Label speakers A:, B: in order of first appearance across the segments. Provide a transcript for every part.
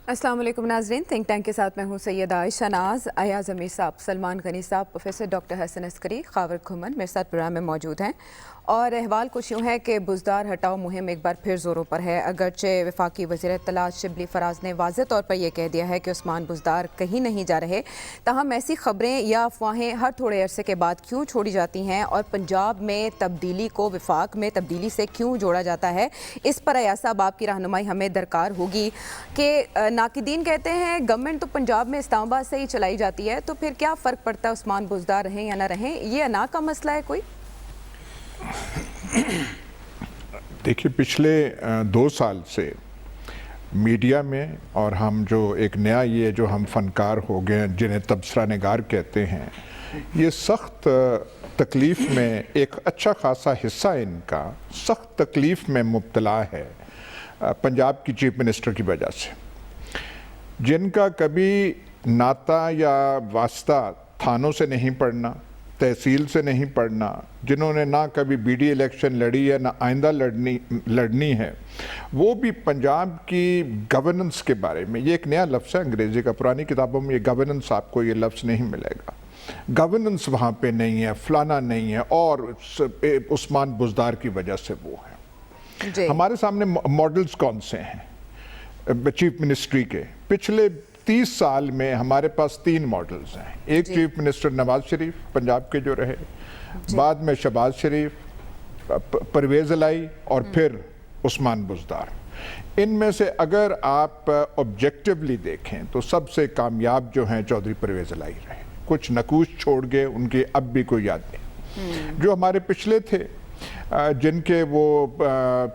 A: السلام علیکم ناظرین، تھنک ٹینک کے ساتھ میں ہوں سیدہ عائشہ ناز، ایاز امیر صاحب، سلمان غنی صاحب، پروفیسر ڈاکٹر حسن عسکری، خاور کھمن میرے ساتھ پروگرام میں موجود ہیں۔ اور احوال کچھ یوں ہے کہ بزدار ہٹاؤ مہم ایک بار پھر زوروں پر ہے، اگرچہ وفاقی وزیر اطلاعات شبلی فراز نے واضح طور پر یہ کہہ دیا ہے کہ عثمان بزدار کہیں نہیں جا رہے، تاہم ایسی خبریں یا افواہیں ہر تھوڑے عرصے کے بعد کیوں چھوڑی جاتی ہیں اور پنجاب میں تبدیلی کو وفاق میں تبدیلی سے کیوں جوڑا جاتا ہے، اس پر ایاز صاحب آپ کی رہنمائی ہمیں درکار ہوگی کہ ناقدین کہتے ہیں گورنمنٹ تو پنجاب میں اسلام آباد سے ہی چلائی جاتی ہے، تو پھر کیا فرق پڑتا ہے عثمان بزدار رہیں یا نہ رہیں؟ یہ انا کا مسئلہ ہے کوئی؟
B: دیکھیے، پچھلے 2 سال سے میڈیا میں اور ہم جو ایک نیا یہ جو ہم فنکار ہو گئے ہیں جنہیں تبصرہ نگار کہتے ہیں، یہ سخت تکلیف میں ایک اچھا خاصا حصہ ان کا سخت تکلیف میں مبتلا ہے پنجاب کی چیف منسٹر کی وجہ سے، جن کا کبھی ناطہ یا واسطہ تھانوں سے نہیں پڑنا، تحصیل سے نہیں پڑھنا، جنہوں نے نہ کبھی بی ڈی الیکشن لڑی ہے نہ آئندہ لڑنی ہے، وہ بھی پنجاب کی گورننس کے بارے میں، یہ ایک نیا لفظ ہے انگریزی کا، پرانی کتابوں میں یہ گورننس آپ کو یہ لفظ نہیں ملے گا، گورننس وہاں پہ نہیں ہے، فلانا نہیں ہے، اور عثمان بزدار کی وجہ سے وہ ہے۔ ہمارے سامنے ماڈلز کون سے ہیں چیف منسٹری کے؟ پچھلے 30 سال میں ہمارے پاس 3 ماڈلز ہیں۔ ایک چیف منسٹر نواز شریف پنجاب کے جو رہے، بعد میں شہباز شریف، پرویز الہی، اور پھر عثمان بزدار۔ ان میں سے اگر آپ آبجیکٹیولی دیکھیں تو سب سے کامیاب جو ہیں چودھری پرویز الہی رہے، کچھ نقوش چھوڑ گئے، ان کی اب بھی کوئی یاد نہیں۔ جو ہمارے پچھلے تھے جن کے وہ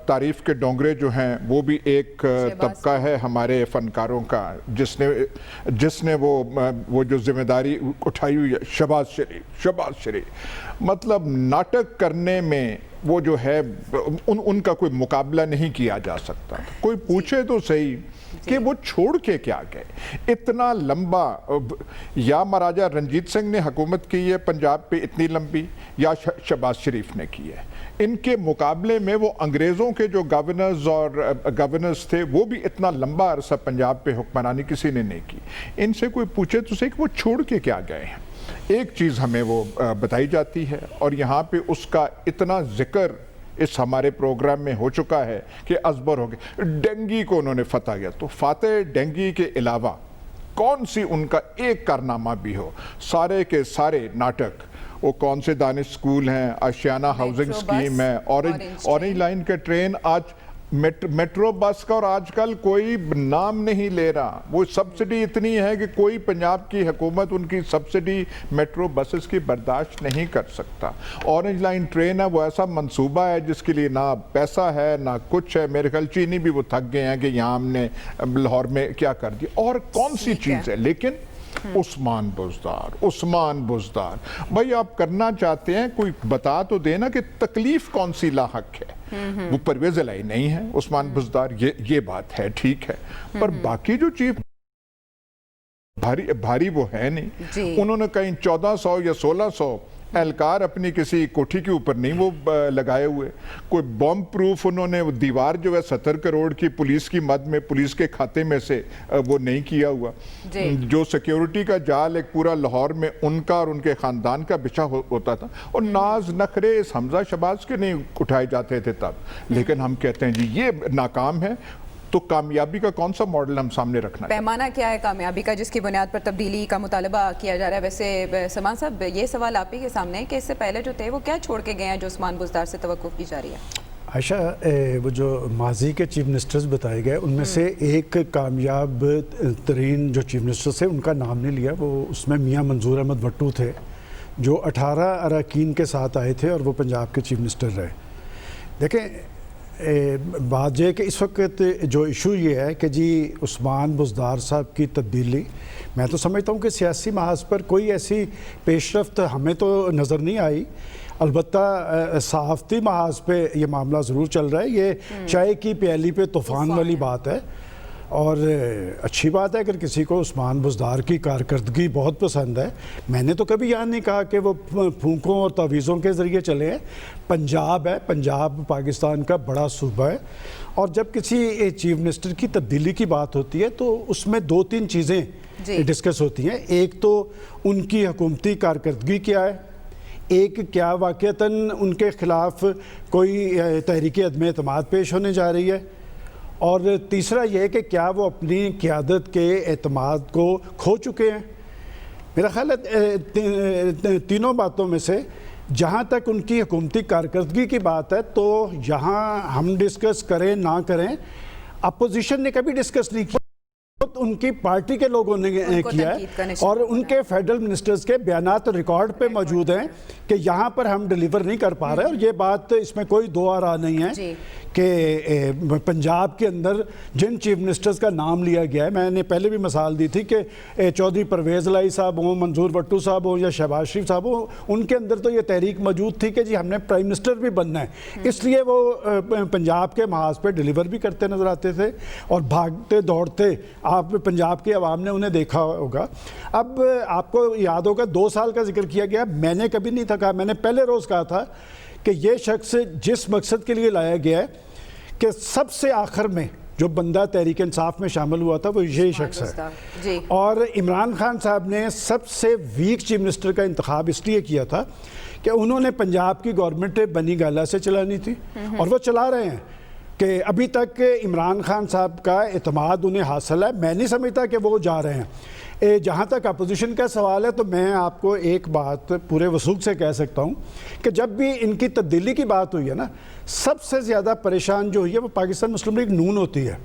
B: تعریف کے ڈونگرے جو ہیں، وہ بھی ایک طبقہ ہے ہمارے فنکاروں کا جس نے وہ جو ذمہ داری اٹھائی ہوئی ہے، شہباز شریف، مطلب ناٹک کرنے میں وہ جو ہے ان کا کوئی مقابلہ نہیں کیا جا سکتا۔ کوئی پوچھے تو صحیح کہ وہ چھوڑ کے کیا گئے اتنا لمبا؟ یا مہاراجہ رنجیت سنگھ نے حکومت کی ہے پنجاب پہ اتنی لمبی، یا شہباز شریف نے کی ہے۔ ان کے مقابلے میں وہ انگریزوں کے جو گورنرز تھے، وہ بھی اتنا لمبا عرصہ پنجاب پہ حکمرانی کسی نے نہیں کی۔ ان سے کوئی پوچھے تو صحیح کہ وہ چھوڑ کے کیا گئے ہیں۔ ایک چیز ہمیں وہ بتائی جاتی ہے، اور یہاں پہ اس کا اتنا ذکر اس ہمارے پروگرام میں ہو چکا ہے کہ ازبر ہو گئے، ڈینگی کو انہوں نے فتح کیا۔ تو فاتح ڈینگی کے علاوہ کون سی ان کا ایک کارنامہ بھی ہو؟ سارے کے سارے ناٹک، وہ کون سے دانش سکول ہیں، آشیانہ ہاؤسنگ سکیم ہے، اورنج لائن کے ٹرین، آج میٹرو بس کا اور آج کل کوئی نام نہیں لے رہا۔ وہ سبسڈی اتنی ہے کہ کوئی پنجاب کی حکومت ان کی سبسڈی میٹرو بسز کی برداشت نہیں کر سکتا۔ اورنج لائن ٹرین ہے، وہ ایسا منصوبہ ہے جس کے لیے نہ پیسہ ہے نہ کچھ ہے۔ میرے خیال چینی بھی وہ تھک گئے ہیں کہ یہاں ہم نے لاہور میں کیا کر دیا، اور کون سی چیز ہے۔ لیکن عثمان بزدار بھائی، آپ کرنا چاہتے ہیں کوئی بتا تو دینا کہ تکلیف کون سی لاحق ہے۔ وہ پرویز الہی نہیں ہے، عثمان بزدار، یہ بات ہے، ٹھیک ہے، پر باقی جو چیف بھاری وہ ہے نہیں۔ انہوں نے کہیں 1400 یا 1600 اہلکار اپنی کسی کوٹھی کے اوپر نہیں وہ لگائے ہوئے، کوئی بم پروف انہوں نے دیوار جو ہے 70 کروڑ کی پولیس کی مد میں پولیس کے کھاتے میں سے وہ نہیں کیا ہوا۔ جو سیکیورٹی کا جال ایک پورا لاہور میں ان کا اور ان کے خاندان کا بچھا ہوتا تھا، اور ناز نخرے اس حمزہ شہباز کے نہیں اٹھائے جاتے تھے تب، لیکن ہم کہتے ہیں جی یہ ناکام ہے۔ تو کامیابی کا کون سا ماڈل ہم سامنے رکھنا ہے؟
A: پیمانہ کیا ہے کامیابی کا جس کی بنیاد پر تبدیلی کا مطالبہ کیا جا رہا ہے؟ ویسے سلمان صاحب، یہ سوال آپ ہی کے سامنے ہے کہ اس سے پہلے جو تھے وہ کیا چھوڑ کے گئے ہیں جو عثمان بزدار سے توقع کی جا رہی ہے؟
C: عائشہ، وہ جو ماضی کے چیف منسٹرز بتائے گئے ان میں سے ایک کامیاب ترین جو چیف منسٹرز تھے ان کا نام نہیں لیا، وہ اس میں میاں منظور احمد وٹو تھے، جو 18 اراکین کے ساتھ آئے تھے اور وہ پنجاب کے چیف منسٹر رہے۔ دیکھیں، بات یہ کہ اس وقت جو ایشو یہ ہے کہ جی عثمان بزدار صاحب کی تبدیلی، میں تو سمجھتا ہوں کہ سیاسی محاذ پر کوئی ایسی پیش رفت ہمیں تو نظر نہیں آئی، البتہ صحافتی محاذ پہ یہ معاملہ ضرور چل رہا ہے۔ یہ چائے کی پیالی پہ طوفان والی بات ہے، اور اچھی بات ہے اگر کسی کو عثمان بزدار کی کارکردگی بہت پسند ہے. میں نے تو کبھی یہاں نہیں کہا کہ وہ پھونکوں اور تعویذوں کے ذریعے چلے ہیں. پنجاب ہے، پنجاب پاکستان کا بڑا صوبہ ہے، اور جب کسی چیف منسٹر کی تبدیلی کی بات ہوتی ہے تو اس میں 2-3 چیزیں ڈسکس ہوتی ہیں. ایک تو ان کی حکومتی کارکردگی کیا ہے، ایک کیا واقعتاً ان کے خلاف کوئی تحریک عدم اعتماد پیش ہونے جا رہی ہے، اور تیسرا یہ کہ کیا وہ اپنی قیادت کے اعتماد کو کھو چکے ہیں. میرا خیال ہے تینوں باتوں میں سے جہاں تک ان کی حکومتی کارکردگی کی بات ہے تو یہاں ہم ڈسکس کریں نہ کریں، اپوزیشن نے کبھی ڈسکس نہیں کیا، ان کی پارٹی کے لوگوں نے کیا ہے، اور ان کے فیڈرل منسٹرز کے بیانات ریکارڈ پہ موجود ہیں کہ یہاں پر ہم ڈیلیور نہیں کر پا رہے. اور یہ بات اس میں کوئی دو آرا نہیں ہے کہ پنجاب کے اندر جن چیف منسٹرز کا نام لیا گیا ہے، میں نے پہلے بھی مثال دی تھی کہ چودھری پرویز الہی صاحب ہوں، منظور وٹو صاحب ہوں یا شہباز شریف صاحب ہوں، ان کے اندر تو یہ تحریک موجود تھی کہ جی ہم نے پرائم منسٹر بھی بننا ہے، اس لیے وہ پنجاب کے محاذ پہ ڈیلیور بھی کرتے نظر آتے تھے اور بھاگتے دوڑتے. آپ پنجاب کے عوام نے انہیں دیکھا ہوگا. اب آپ کو یاد ہوگا 2 سال کا ذکر کیا گیا، میں نے کبھی نہیں تھا کہا، میں نے پہلے روز کہا تھا کہ یہ شخص جس مقصد کے لیے لایا گیا ہے کہ سب سے آخر میں جو بندہ تحریک انصاف میں شامل ہوا تھا وہ یہی شخص ہے. اور عمران خان صاحب نے سب سے ویک چیف منسٹر کا انتخاب اس لیے کیا تھا کہ انہوں نے پنجاب کی گورنمنٹ بنی گالا سے چلانی تھی، اور وہ چلا رہے ہیں کہ ابھی تک عمران خان صاحب کا اعتماد انہیں حاصل ہے. میں نہیں سمجھتا کہ وہ جا رہے ہیں. جہاں تک اپوزیشن کا سوال ہے تو میں آپ کو ایک بات پورے وثوق سے کہہ سکتا ہوں کہ جب بھی ان کی تبدیلی کی بات ہوئی ہے نا، سب سے زیادہ پریشان جو ہوئی ہے وہ پاکستان مسلم لیگ نون ہوتی ہے.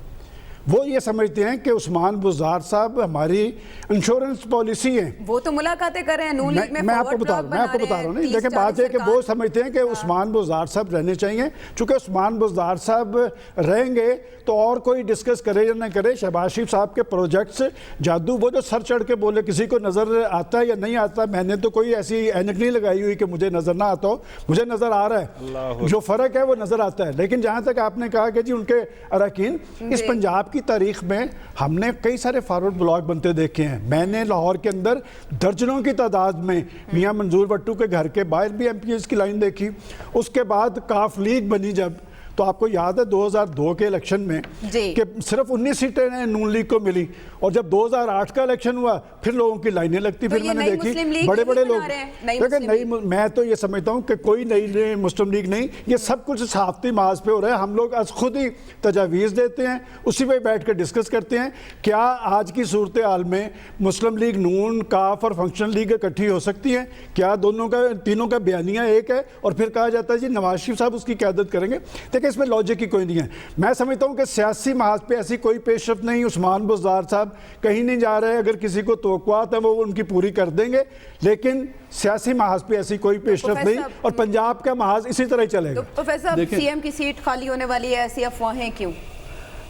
C: وہ یہ سمجھتے ہیں کہ عثمان بزدار صاحب ہماری انشورنس پالیسی ہیں.
A: وہ تو ملاقاتیں کر رہے ہیں نون لیگ
C: میں آپ کو بتا رہا ہوں نہیں دیکھیں بات ہے کہ وہ سمجھتے ہیں کہ عثمان بزدار صاحب رہنے چاہیے. چونکہ عثمان بزدار صاحب رہیں گے تو اور کوئی ڈسکس کرے یا نہ کرے، شہباز شریف صاحب کے پروجیکٹس جادو وہ جو سر چڑھ کے بولے کسی کو نظر آتا ہے یا نہیں آتا، میں نے تو کوئی ایسی اینک نہیں لگائی ہوئی کہ مجھے نظر نہ آتا ہو، مجھے نظر آ رہا ہے، جو فرق ہے وہ نظر آتا ہے. لیکن جہاں تک آپ نے کہا کہ جی ان کے اراکین، اس پنجاب کی تاریخ میں ہم نے کئی سارے فارورڈ بلاک بنتے دیکھے ہیں. میں نے لاہور کے اندر درجنوں کی تعداد میں میاں منظور وٹو کے گھر کے باہر بھی ایم پی ایس کی لائن دیکھی. اس کے بعد کاف لیگ بنی جب، تو آپ کو یاد ہے 2002 کے الیکشن میں کہ صرف 19 سیٹیں نون لیگ کو ملی، اور جب 2008 کا الیکشن ہوا پھر لوگوں کی لائنیں لگتی. پھر میں نے دیکھی بڑے بڑے لوگ، میں تو یہ سمجھتا ہوں کہ کوئی نئی مسلم لیگ نہیں، یہ سب کچھ صحافتی محاذ پہ ہو رہا ہے. ہم لوگ از خود ہی تجاویز دیتے ہیں، اسی پہ بیٹھ کے ڈسکس کرتے ہیں. کیا آج کی صورتحال میں مسلم لیگ نون، کاف اور فنکشنل لیگ اکٹھی ہو سکتی ہیں؟ کیا دونوں کا تینوں کا بیانیہ ایک ہے اور پھر کہا جاتا ہے جی نواز شریف صاحب اس کی قیادت کریں گے؟ اس میں لاجک ہی کوئی نہیں ہے. میں سمجھتا ہوں کہ سیاسی محاذ پہ ایسی کوئی پیش رفت نہیں. عثمان بزدار صاحب کہیں نہیں جا رہے، اگر کسی کو توقعات ہیں وہ ان کی پوری کر دیں گے، لیکن سیاسی محاذ پہ ایسی کوئی پیش رفت نہیں، اور پنجاب کا محاذ اسی طرح ہی چلے گا.
A: پروفیسر صاحب سی ایم کی سیٹ خالی ہونے والی ہے، ایسی افواہیں کیوں؟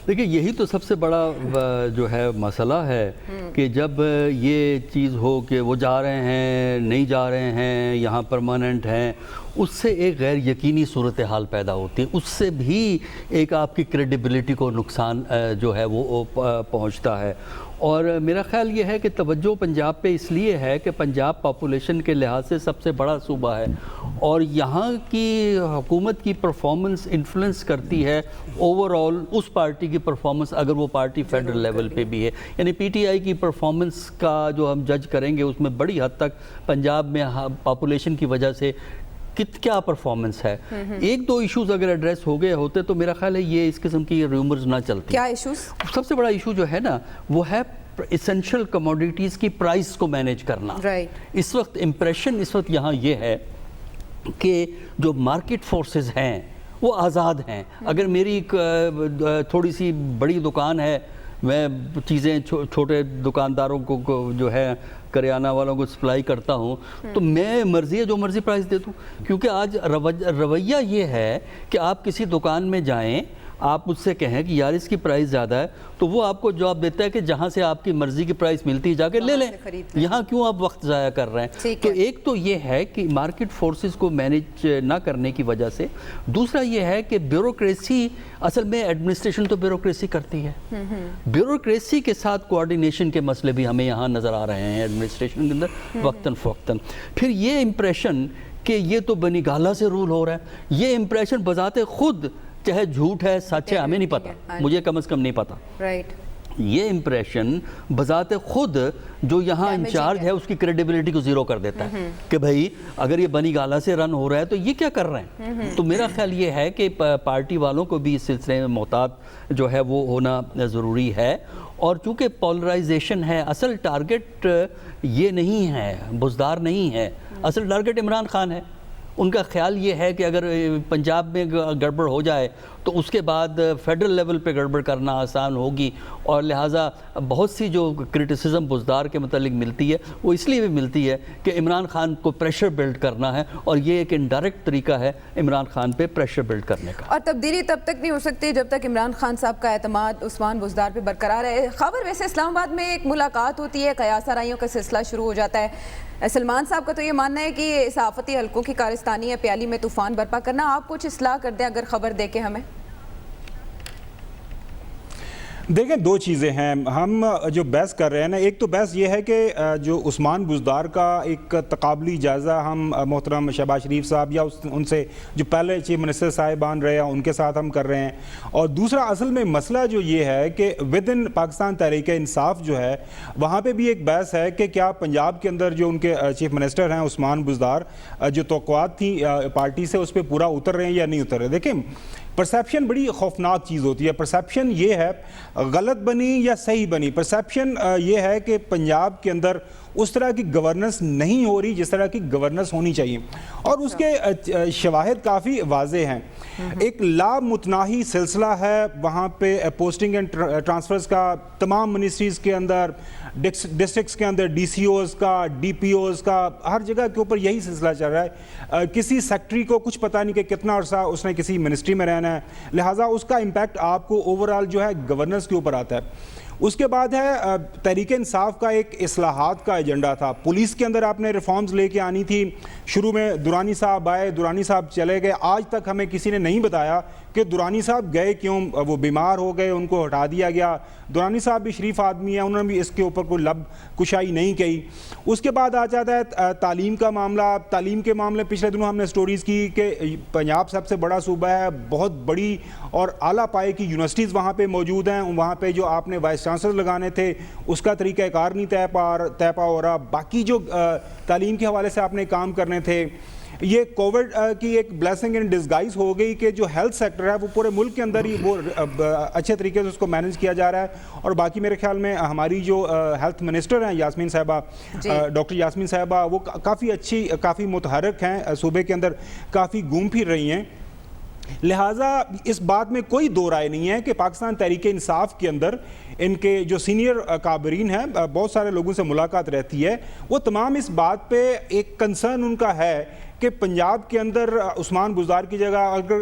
D: دیکھیں یہی تو سب سے بڑا جو ہے مسئلہ ہے کہ جب یہ چیز ہو کہ وہ جا رہے ہیں، نہیں جا رہے ہیں، یہاں پرماننٹ ہیں، اس سے ایک غیر یقینی صورتحال پیدا ہوتی ہے. اس سے بھی ایک آپ کی کریڈیبلٹی کو نقصان جو ہے وہ پہنچتا ہے. اور میرا خیال یہ ہے کہ توجہ پنجاب پہ اس لیے ہے کہ پنجاب پاپولیشن کے لحاظ سے سب سے بڑا صوبہ ہے، اور یہاں کی حکومت کی پرفارمنس انفلوئنس کرتی ہے اوور آل اس پارٹی کی پرفارمنس، اگر وہ پارٹی فیڈرل لیول پہ بھی ہے. یعنی پی ٹی آئی کی پرفارمنس کا جو ہم جج کریں گے اس میں بڑی حد تک پنجاب میں پاپولیشن کی وجہ سے کیا پرفارمنس ہے. ایک دو ایشوز اگر ایڈریس ہو گئے ہوتے تو میرا خیال ہے یہ اس قسم کی ریومرز نہ چلتی.
A: کیا ایشوز؟
D: سب سے بڑا ایشو جو ہے نا وہ ہے اسینشل کموڈیٹیز کی پرائس کو مینیج کرنا. اس وقت امپریشن اس وقت یہاں یہ ہے کہ جو مارکیٹ فورسز ہیں وہ آزاد ہیں. اگر میری تھوڑی سی بڑی دکان ہے، میں چیزیں چھوٹے دکانداروں کو جو ہے کریانہ والوں کو سپلائی کرتا ہوں، تو میں مرضی ہے جو مرضی پرائس دے دوں. کیونکہ آج رویہ یہ ہے کہ آپ کسی دکان میں جائیں، آپ اس سے کہیں کہ یار اس کی پرائس زیادہ ہے تو وہ آپ کو جواب دیتا ہے کہ جہاں سے آپ کی مرضی کی پرائس ملتی ہے جا کے لے لیں, یہاں کیوں آپ وقت ضائع کر رہے ہیں. تو ایک تو یہ ہے کہ مارکیٹ فورسز کو مینیج نہ کرنے کی وجہ سے, دوسرا یہ ہے کہ بیوروکریسی, اصل میں ایڈمنسٹریشن تو بیوروکریسی کرتی ہے, بیوروکریسی کے ساتھ کوآرڈینیشن کے مسئلے بھی ہمیں یہاں نظر آ رہے ہیں ایڈمنسٹریشن کے اندر وقتاً فوقتاً. پھر یہ امپریشن کہ یہ تو بنی گالا سے رول ہو رہا ہے, یہ امپریشن بذات خود چاہے جھوٹ ہے سچ ہے ہمیں نہیں پتا, مجھے کم از کم نہیں پتا. یہ امپریشن بذات خود جو یہاں انچارج ہے اس کی کریڈیبلٹی کو زیرو کر دیتا ہے کہ بھائی اگر یہ بنی گالا سے رن ہو رہا ہے تو یہ کیا کر رہے ہیں. تو میرا خیال یہ ہے کہ پارٹی والوں کو بھی اس سلسلے میں محتاط جو ہے وہ ہونا ضروری ہے. اور چونکہ پولرائزیشن ہے, اصل ٹارگٹ یہ نہیں ہے, بزدار نہیں ہے, اصل ٹارگٹ عمران خان ہے. ان کا خیال یہ ہے کہ اگر پنجاب میں گڑبڑ ہو جائے تو اس کے بعد فیڈرل لیول پہ گڑبڑ کرنا آسان ہوگی, اور لہٰذا بہت سی جو کرٹیسزم بزدار کے متعلق ملتی ہے وہ اس لیے بھی ملتی ہے کہ عمران خان کو پریشر بلڈ کرنا ہے, اور یہ ایک انڈائریکٹ طریقہ ہے عمران خان پہ پریشر بلڈ کرنے کا.
A: اور تبدیلی تب تک نہیں ہو سکتی جب تک عمران خان صاحب کا اعتماد عثمان بزدار پہ برقرار ہے. خبر ویسے اسلام آباد میں ایک ملاقات ہوتی ہے, قیاس آرائیوں کا سلسلہ شروع ہو جاتا ہے. سلمان صاحب کا تو یہ ماننا ہے کہ صحافتی حلقوں کی کارستانی ہے پیالی میں طوفان برپا کرنا. آپ کچھ اصلاح کر دیں اگر خبر دے کے ہمیں.
E: دیکھیں دو چیزیں ہیں ہم جو بحث کر رہے ہیں نا, ایک تو بحث یہ ہے کہ جو عثمان بزدار کا ایک تقابلی جائزہ ہم محترم شہباز شریف صاحب یا ان سے جو پہلے چیف منسٹر صاحبان رہے ہیں ان کے ساتھ ہم کر رہے ہیں, اور دوسرا اصل میں مسئلہ جو یہ ہے کہ ود ان پاکستان تحریک انصاف جو ہے وہاں پہ بھی ایک بحث ہے کہ کیا پنجاب کے اندر جو ان کے چیف منسٹر ہیں عثمان بزدار جو توقعات تھیں پارٹی سے اس پہ پورا اتر رہے ہیں یا نہیں اتر رہے. دیکھیں پرسیپشن بڑی خوفناک چیز ہوتی ہے. پرسیپشن یہ ہے غلط بنی یا صحیح بنی, پرسیپشن یہ ہے کہ پنجاب کے اندر اس طرح کی گورننس نہیں ہو رہی جس طرح کی گورننس ہونی چاہیے, اور اس کے شواہد کافی واضح ہیں. ایک لامتناہی سلسلہ ہے وہاں پہ پوسٹنگ اینڈ ٹرانسفرز کا تمام منسٹریز کے اندر, ڈسٹرکٹس کے اندر ڈی سی اوز کا, ڈی پی اوز کا, ہر جگہ کے اوپر یہی سلسلہ چل رہا ہے. کسی سیکٹری کو کچھ پتہ نہیں کہ کتنا عرصہ اس نے کسی منسٹری میں رہنا ہے, لہٰذا اس کا امپیکٹ آپ کو اوورآل جو ہے گورننس کے اوپر آتا ہے. اس کے بعد ہے تحریک انصاف کا ایک اصلاحات کا ایجنڈا تھا. پولیس کے اندر آپ نے ریفارمز لے کے آنی تھی. شروع میں دورانی صاحب آئے, دورانی صاحب چلے گئے. آج تک ہمیں کسی نے نہیں بتایا کہ دورانی صاحب گئے کیوں, وہ بیمار ہو گئے, ان کو ہٹا دیا گیا. دورانی صاحب بھی شریف آدمی ہیں, انہوں نے بھی اس کے اوپر کوئی لب کشائی نہیں کی. اس کے بعد آ جاتا ہے تعلیم کا معاملہ. تعلیم کے معاملے پچھلے دنوں ہم نے سٹوریز کی کہ پنجاب سب سے بڑا صوبہ ہے, بہت بڑی اور اعلیٰ پائے کی یونیورسٹیز وہاں پہ موجود ہیں. وہاں پہ جو آپ نے وائس چانسلر لگانے تھے اس کا طریقہ کار نہیں طے پا ہو رہا. باقی جو تعلیم کے حوالے سے آپ نے کام کرنے تھے, یہ کووڈ کی ایک بلیسنگ ان ڈسگائز ہو گئی کہ جو ہیلتھ سیکٹر ہے وہ پورے ملک کے اندر ہی وہ اچھے طریقے سے اس کو مینیج کیا جا رہا ہے. اور باقی میرے خیال میں ہماری جو ہیلتھ منسٹر ہیں یاسمین صاحبہ, ڈاکٹر یاسمین صاحبہ, وہ کافی اچھی, کافی متحرک ہیں, صوبے کے اندر کافی گھوم پھر رہی ہیں. لہٰذا اس بات میں کوئی دو رائے نہیں ہے کہ پاکستان تحریک انصاف کے اندر ان کے جو سینئر کابرین ہیں, بہت سارے لوگوں سے ملاقات رہتی ہے, وہ تمام اس بات پہ ایک کنسرن ان کا ہے کہ پنجاب کے اندر عثمان بزدار کی جگہ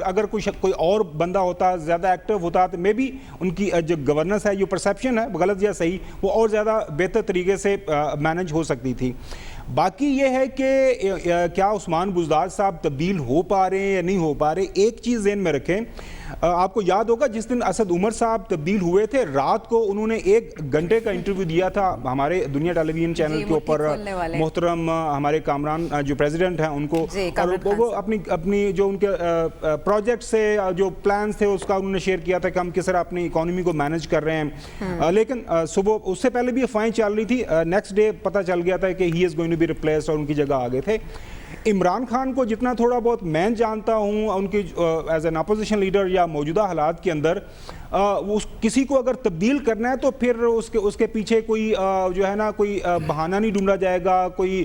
E: اگر کوئی اور بندہ ہوتا, زیادہ ایکٹیو ہوتا, تو میں بھی ان کی جو گورننس ہے, جو پرسیپشن ہے غلط یا صحیح, وہ اور زیادہ بہتر طریقے سے مینج ہو سکتی تھی. باقی یہ ہے کہ کیا عثمان بزدار صاحب تبدیل ہو پا رہے ہیں یا نہیں ہو پا رہے. ایک چیز ذہن میں رکھیں, آپ کو یاد ہوگا جس دن اسد عمر صاحب تبدیل ہوئے تھے, رات کو انہوں نے 1 گھنٹے کا انٹرویو دیا تھا ہمارے دنیا ٹیلی ویژن چینل کے اوپر. محترم ہمارے کامران جو پریزیڈنٹ ہیں ان کو, اور وہ اپنی جو ان کے پروجیکٹ سے جو پلانز تھے اس کا انہوں نے شیئر کیا تھا کہ ہم کس طرح اپنی اکانومی کو مینج کر رہے ہیں. لیکن صبح اس سے پہلے بھی افواہیں چل رہی تھی, نیکسٹ ڈے پتہ چل گیا تھا کہ he is going to be replaced, اور ان کی جگہ آ گئے تھے. عمران خان کو جتنا تھوڑا بہت میں جانتا ہوں ان کی ایز این اپوزیشن لیڈر یا موجودہ حالات کے اندر, کسی کو اگر تبدیل کرنا ہے تو پھر اس کے پیچھے کوئی جو ہے نا کوئی بہانہ نہیں ڈھونڈا جائے گا, کوئی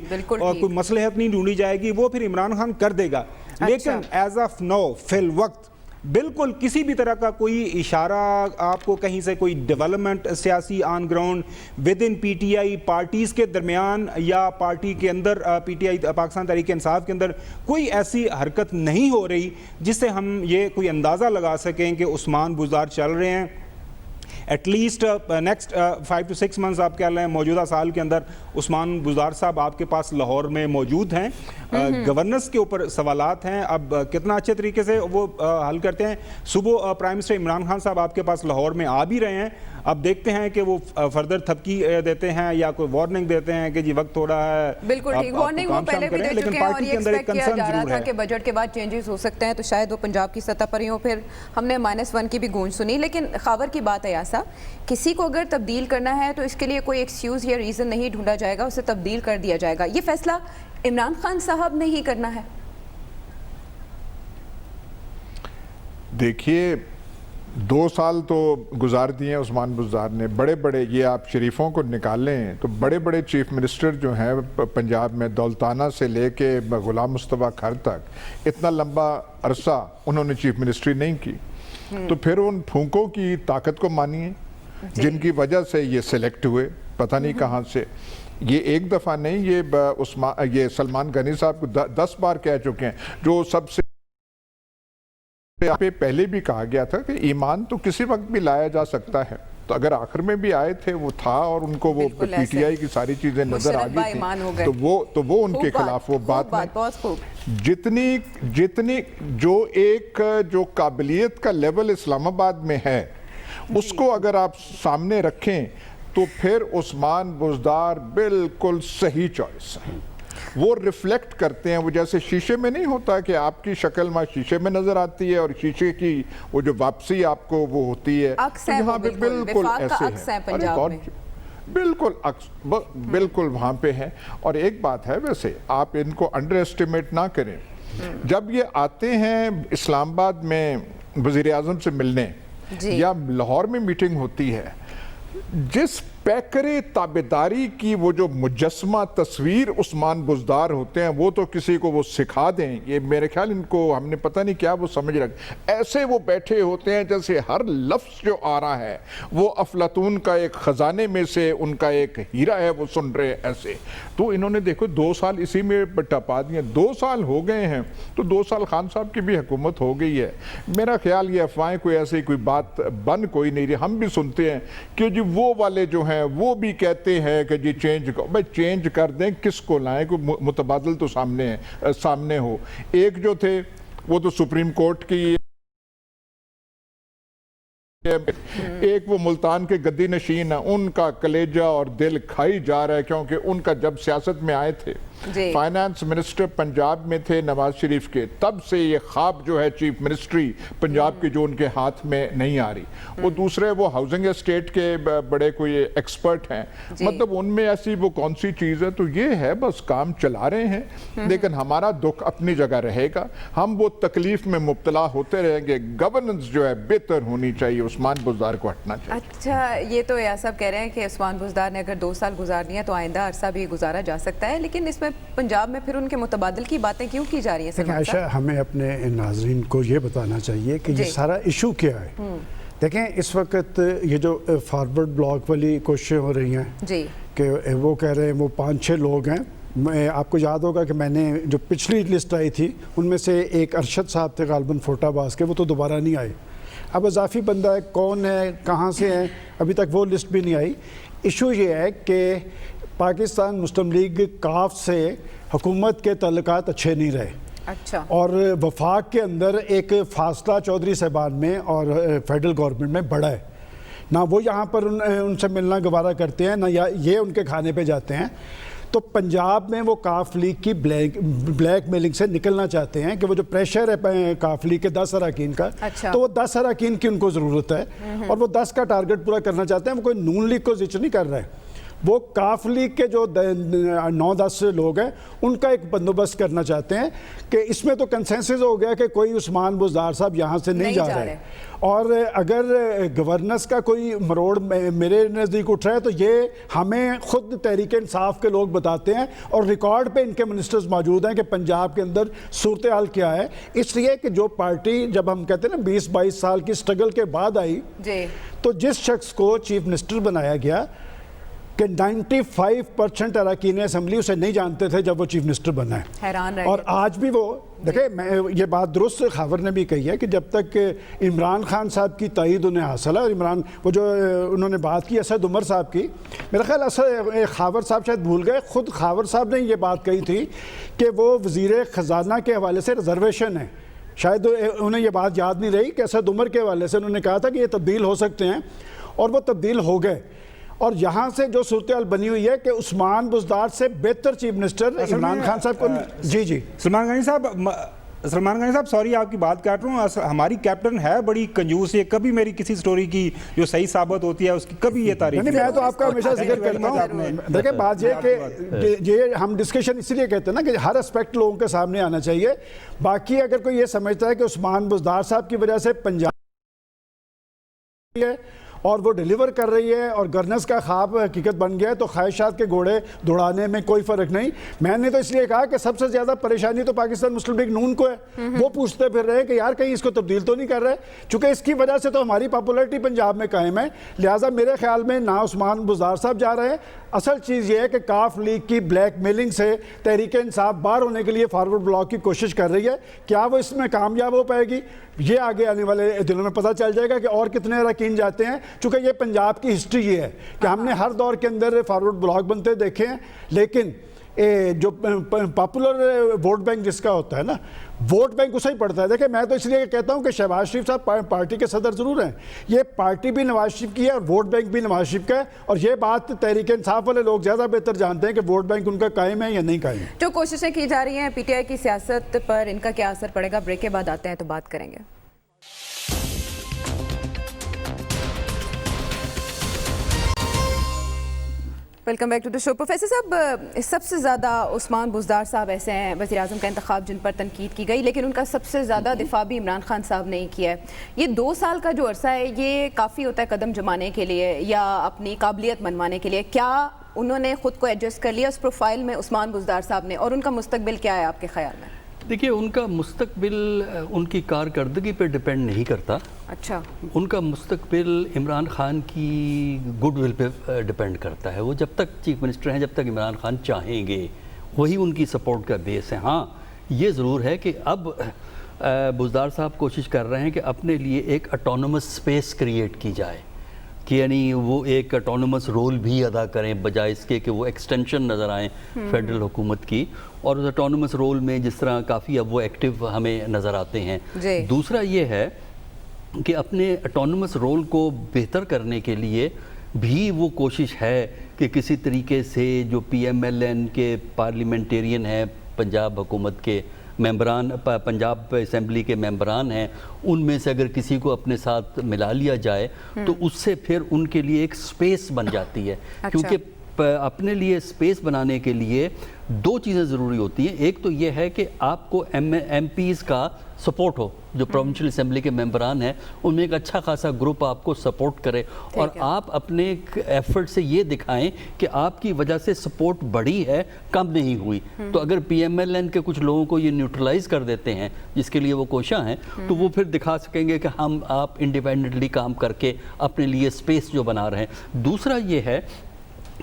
E: مصلحت نہیں ڈھونڈی جائے گی, وہ پھر عمران خان کر دے گا. لیکن ایز آف نو فی الوقت بالکل کسی بھی طرح کا کوئی اشارہ آپ کو کہیں سے کوئی ڈیولپمنٹ سیاسی on ground with in P T I parties کے درمیان یا پارٹی کے اندر P T I Pakistan Tehreek Insaf کے اندر کوئی ایسی حرکت نہیں ہو رہی جس سے ہم یہ کوئی اندازہ لگا سکیں کہ عثمان بزدار چل رہے ہیں. At least next 5 to 6 months آپ کہہ لیں موجودہ سال کے اندر عثمان بزدار صاحب آپ کے پاس لاہور میں موجود ہیں. گورننس کے اوپر سوالات ہیں, اب کتنا اچھے طریقے سے وہ حل کرتے ہیں. صبح پرائم منسٹر عمران خان صاحب آپ کے پاس لاہور میں آ بھی رہے ہیں, اب دیکھتے ہیں کہ وہ فردر تھپکی دیتے ہیں یا کوئی وارننگ دیتے ہیں کہ جی وقت تھوڑا ہے.
A: بالکل ٹھیک, وارننگ وہ پہلے بھی دے چکے ہیں اور یہ ایکسپیکٹ کیا جا رہا تھا کہ بجٹ کے بعد چینجز ہو سکتے ہیں, تو شاید وہ پنجاب کی سطح پر ہی ہوں. پھر ہم نے -1 کی بھی گونج سنی. لیکن خاور کی بات ہے ایسا, کسی کو اگر تبدیل کرنا ہے تو اس کے لیے کوئی ایکسکیوز یا ریزن نہیں ڈھونڈا جائے گا, اسے تبدیل کر دیا جائے گا. یہ فیصلہ عمران خان صاحب نے ہی کرنا ہے.
B: دیکھیے 2 سال تو گزار دیے ہیں عثمان بزدار نے. بڑے بڑے, یہ آپ شریفوں کو نکال لیں تو بڑے بڑے چیف منسٹر جو ہیں پنجاب میں, دولتانہ سے لے کے غلام مصطفیٰ کھر تک, اتنا لمبا عرصہ انہوں نے چیف منسٹری نہیں کی. تو پھر ان پھونکوں کی طاقت کو مانیے جن کی وجہ سے یہ سلیکٹ ہوئے, پتہ نہیں کہاں سے. یہ ایک دفعہ نہیں, یہ سلمان غنی صاحب کو 10 بار کہہ چکے ہیں. جو سب سے پہلے بھی کہا گیا تھا کہ ایمان تو کسی وقت بھی لایا جا سکتا ہے, تو اگر آخر میں بھی آئے تھے وہ تھا اور ان کو وہ پی ٹی آئی کی ساری چیزیں نظر آ گئی تھیں, تو وہ ان کے خلاف وہ بات نہیں. جتنی جو قابلیت کا لیول اسلام آباد میں ہے اس کو اگر آپ سامنے رکھیں تو پھر عثمان بزدار بالکل صحیح چوائس ہے. وہ ریفلیکٹ کرتے ہیں, وہ جیسے شیشے میں نہیں ہوتا کہ آپ کی شکل میں شیشے میں نظر آتی ہے اور شیشے کی وہ جو واپسی آپ کو وہ ہوتی ہے, یہاں پہ بالکل ایسے ہے, بالکل وہاں پہ ہے. اور ایک بات ہے, ویسے آپ ان کو انڈر ایسٹیمیٹ نہ کریں. جب یہ آتے ہیں اسلام آباد میں وزیر اعظم سے ملنے یا لاہور میں میٹنگ ہوتی ہے, جس پیکرے تابعداری کی وہ جو مجسمہ تصویر عثمان بزدار ہوتے ہیں, وہ تو کسی کو وہ سکھا دیں. یہ میرے خیال ان کو ہم نے پتہ نہیں کیا وہ سمجھ رکھ, ایسے وہ بیٹھے ہوتے ہیں جیسے ہر لفظ جو آ رہا ہے وہ افلاطون کا ایک خزانے میں سے ان کا ایک ہیرا ہے, وہ سن رہے ایسے. تو انہوں نے دیکھو 2 سال اسی میں ٹپا دیے. 2 سال ہو گئے ہیں تو 2 سال خان صاحب کی بھی حکومت ہو گئی ہے. میرا خیال یہ افواہیں کوئی ایسی کوئی بات بن کوئی نہیں رہی. ہم بھی سنتے ہیں کہ جی وہ والے جو ہیں وہ بھی کہتے ہیں کہ جی چینج کر دیں, کس کو لائیں, کوئی متبادل تو سامنے ہو. ایک جو تھے وہ تو سپریم کورٹ کی, ایک وہ ملتان کے گدی نشین ہیں, ان کا کلیجہ اور دل کھائی جا رہا ہے کیونکہ ان کا جب سیاست میں آئے تھے فائنانس منسٹر پنجاب میں تھے نواز شریف کے, تب سے یہ خواب جو ہے چیف منسٹری پنجاب کی جو ان کے ہاتھ میں نہیں آ رہی. وہ دوسرے وہ ہاؤسنگ اسٹیٹ کے بڑے کوئی ایکسپرٹ ہیں, مطلب ان میں ایسی وہ کون سی چیز ہے. تو یہ ہے بس کام چلا رہے ہیں, لیکن ہمارا دکھ اپنی جگہ رہے گا. ہم وہ تکلیف میں مبتلا ہوتے رہیں گے. گورننس جو ہے بہتر ہونی چاہیے, عثمان بزدار کو ہٹنا چاہیے.
A: اچھا, یہ تو ایسا کہہ رہے ہیں کہ عثمان بزدار نے اگر 2 سال گزار دیا تو آئندہ عرصہ بھی گزارا جا سکتا ہے, لیکن اس میں پنجاب میں پھر ان کے متبادل کی باتیں کیوں کی جا رہی ہیں؟
C: عائشہ, ہمیں اپنے ناظرین کو یہ بتانا چاہیے کہ یہ سارا ایشو کیا ہے. دیکھیں اس وقت یہ جو فارورڈ بلاک والی کوششیں ہو رہی ہیں کہ وہ کہہ رہے ہیں وہ 5-6 لوگ ہیں. آپ کو یاد ہوگا کہ میں نے جو پچھلی لسٹ آئی تھی ان میں سے ایک ارشد صاحب تھے غالباً فوٹا باز کے, وہ تو دوبارہ نہیں آئے. اب اضافی بندہ ہے, کون ہے, کہاں سے ہیں, ابھی تک وہ لسٹ بھی نہیں آئی. ایشو یہ ہے کہ پاکستان مسلم لیگ کاف سے حکومت کے تعلقات اچھے نہیں رہے.
A: اچھا. اور
C: وفاق کے اندر ایک فاصلہ چودھری صاحبان میں اور فیڈرل گورنمنٹ میں بڑا ہے. نہ وہ یہاں پر ان سے ملنا گوارا کرتے ہیں, نہ یہ ان کے کھانے پہ جاتے ہیں. تو پنجاب میں وہ کاف لیگ کی بلیک میلنگ سے نکلنا چاہتے ہیں کہ وہ جو پریشر ہے کاف لیگ کے 10 اراکین کا, تو وہ 10 اراکین کی ان کو ضرورت ہے اور وہ 10 کا ٹارگٹ پورا کرنا چاہتے ہیں. وہ کوئی نون لیگ کو زچ نہیں کر رہے. وہ کاف لیگ کے جو 9-10 لوگ ہیں ان کا ایک بندوبست کرنا چاہتے ہیں کہ اس میں تو کنسنسس ہو گیا کہ کوئی عثمان بزدار صاحب یہاں سے نہیں جا رہے، اور اگر گورننس کا کوئی مروڑ میرے نزدیک اٹھ رہا ہے تو یہ ہمیں خود تحریک انصاف کے لوگ بتاتے ہیں، اور ریکارڈ پہ ان کے منسٹرز موجود ہیں کہ پنجاب کے اندر صورتحال کیا ہے. اس لیے کہ جو پارٹی جب ہم کہتے ہیں نا 20-22 سال کی سٹرگل کے بعد آئی تو جس شخص کو چیف منسٹر بنایا گیا کہ 95% اراکین اسمبلی اسے نہیں جانتے تھے جب وہ چیف منسٹر بنا ہے،
A: حیران رہ
C: اور
A: گئے.
C: آج بھی وہ دیکھیں، میں یہ بات درست خاور نے بھی کہی ہے کہ جب تک عمران خان صاحب کی تائید انہیں حاصل ہے، اور عمران وہ جو انہوں نے بات کی اسد عمر صاحب کی، میرا خیال خاور صاحب شاید بھول گئے، خود خاور صاحب نے یہ بات کہی تھی کہ وہ وزیر خزانہ کے حوالے سے ریزرویشن ہے، شاید انہیں یہ بات یاد نہیں رہی کہ اسد عمر کے حوالے سے انہوں نے کہا تھا کہ یہ تبدیل ہو سکتے ہیں، اور وہ تبدیل ہو گئے. اور یہاں سے جو صورتحال بنی ہوئی ہے کہ عثمان بزدار سے بہتر چیف منسٹر عمران خان صاحب کو جی
E: سلمان غنی صاحب سوری آپ کی بات کاٹ رہا ہوں، ہماری کیپٹن ہے بڑی کنجوس، یہ کبھی میری کسی سٹوری کی جو صحیح ثابت ہوتی ہے اس کی کبھی یہ تعریف
C: نہیں. میں تو آپ کا ہمیشہ ذکر کرتا ہوں. دیکھیں بات یہ کہ یہ ہم ڈسکشن اسی لیے کہتے ہیں نا کہ ہر اسپیکٹ لوگوں کے سامنے آنا چاہیے. باقی اگر کوئی یہ سمجھتا ہے کہ عثمان بزدار صاحب کی وجہ سے پنجاب اور وہ ڈیلیور کر رہی ہے اور گورننس کا خواب حقیقت بن گیا ہے تو خواہشات کے گھوڑے دوڑانے میں کوئی فرق نہیں. میں نے تو اس لیے کہا کہ سب سے زیادہ پریشانی تو پاکستان مسلم لیگ نون کو ہے. وہ پوچھتے پھر رہے کہ یار کہیں اس کو تبدیل تو نہیں کر رہے، چونکہ اس کی وجہ سے تو ہماری پاپولرٹی پنجاب میں قائم ہے. لہٰذا میرے خیال میں نہ عثمان بزدار صاحب جا رہے ہیں. اصل چیز یہ ہے کہ کاف لیگ کی بلیک میلنگ سے تحریک انصاف باہر ہونے کے لیے فارورڈ بلاک کی کوشش کر رہی ہے. کیا وہ اس میں کامیاب ہو پائے گی یہ آگے آنے والے دنوں میں پتہ چل جائے گا کہ اور کتنے اراکین جاتے ہیں، چونکہ یہ پنجاب کی ہسٹری یہ ہے کہ ہم نے ہر دور کے اندر فارورڈ بلاک بنتے دیکھے ہیں، لیکن جو پاپولر ووٹ بینک جس کا ہوتا ہے نا، ووٹ بینک اسے ہی پڑتا ہے. دیکھیں میں تو اس لیے کہتا ہوں کہ شہباز شریف صاحب پارٹی کے صدر ضرور ہیں، یہ پارٹی بھی نواز شریف کی ہے اور ووٹ بینک بھی نواز شریف کا ہے، اور یہ بات تحریک انصاف والے لوگ زیادہ بہتر جانتے ہیں کہ ووٹ بینک ان کا قائم ہے یا نہیں قائم ہے.
A: جو کوششیں کی جا رہی ہیں پی ٹی آئی کی سیاست پر، ان کا کیا اثر پڑے گا؟ بریک کے بعد آتے ہیں تو بات کریں گے. Welcome back to the show. Professor صاحب، سب سے زیادہ عثمان بزدار صاحب ایسے ہیں وزیر اعظم کا انتخاب جن پر تنقید کی گئی، لیکن ان کا سب سے زیادہ دفاع بھی عمران خان صاحب نے ہی کیا ہے. یہ 2 سال کا جو عرصہ ہے یہ کافی ہوتا ہے قدم جمانے کے لیے یا اپنی قابلیت منوانے کے لیے. کیا انہوں نے خود کو ایڈجسٹ کر لیا اس پروفائل میں عثمان بزدار صاحب نے، اور ان کا مستقبل کیا ہے آپ کے خیال میں؟
D: دیکھیے، ان کا مستقبل ان کی کارکردگی پہ ڈیپینڈ نہیں کرتا.
A: اچھا.
D: ان کا مستقبل عمران خان کی گڈ ول پہ ڈیپینڈ کرتا ہے. وہ جب تک چیف منسٹر ہیں، جب تک عمران خان چاہیں گے، وہی ان کی سپورٹ کا بیس ہے. ہاں یہ ضرور ہے کہ اب بزدار صاحب کوشش کر رہے ہیں کہ اپنے لیے ایک اٹونومس سپیس کریٹ کی جائے، کہ یعنی وہ ایک اٹونومس رول بھی ادا کریں بجائے اس کے کہ وہ ایکسٹینشن نظر آئیں فیڈرل حکومت کی. اور اس اٹونومس رول میں جس طرح کافی اب وہ ایکٹیو ہمیں نظر آتے ہیں. دوسرا یہ ہے کہ اپنے اٹونومس رول کو بہتر کرنے کے لیے بھی وہ کوشش ہے کہ کسی طریقے سے جو پی ایم ایل این کے پارلیمنٹیرین ہیں، پنجاب حکومت کے ممبران، پنجاب اسمبلی کے ممبران ہیں، ان میں سے اگر کسی کو اپنے ساتھ ملا لیا جائے تو اس سے پھر ان کے لیے ایک سپیس بن جاتی ہے. کیونکہ اپنے لیے سپیس بنانے کے لیے 2 چیزیں ضروری ہوتی ہیں. ایک تو یہ ہے کہ آپ کو ایم پیز کا سپورٹ ہو، جو پروونشل اسمبلی کے ممبران ہیں ان میں ایک اچھا خاصا گروپ آپ کو سپورٹ کرے، اور آپ اپنے ایفرٹ سے یہ دکھائیں کہ آپ کی وجہ سے سپورٹ بڑھی ہے، کم نہیں ہوئی. تو اگر پی ایم ایل این کے کچھ لوگوں کو یہ نیوٹرلائز کر دیتے ہیں، جس کے لیے وہ کوشاں ہیں، تو وہ پھر دکھا سکیں گے کہ آپ انڈیپینڈنٹلی کام کر کے اپنے لیے سپیس جو بنا رہے ہیں. دوسرا یہ ہے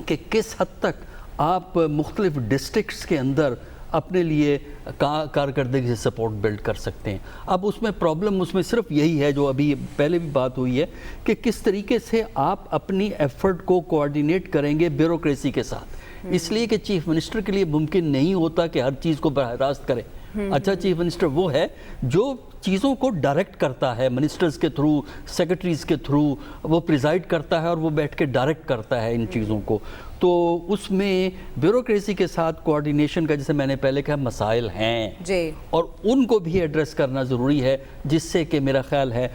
D: کہ کس حد تک آپ مختلف ڈسٹرکٹس کے اندر اپنے لیے کارکردگی سے سپورٹ بلڈ کر سکتے ہیں. اب اس میں پرابلم اس میں صرف یہی ہے جو ابھی پہلے بھی بات ہوئی ہے کہ کس طریقے سے آپ اپنی ایفرٹ کو کوآرڈینیٹ کریں گے بیوروکریسی کے ساتھ. اس لیے کہ چیف منسٹر کے لیے ممکن نہیں ہوتا کہ ہر چیز کو براہ راست کرے. اچھا چیف منسٹر وہ ہے جو چیزوں کو ڈائریکٹ کرتا ہے، منسٹرز کے تھرو، سیکرٹریز کے تھرو وہ پریزائڈ کرتا ہے اور وہ بیٹھ کے ڈائریکٹ کرتا ہے ان چیزوں کو. تو اس میں بیوروکریسی کے ساتھ کوآرڈینیشن کا جیسے میں نے پہلے کہا مسائل ہیں
A: جی،
D: اور ان کو بھی ایڈریس کرنا ضروری ہے، جس سے کہ میرا خیال ہے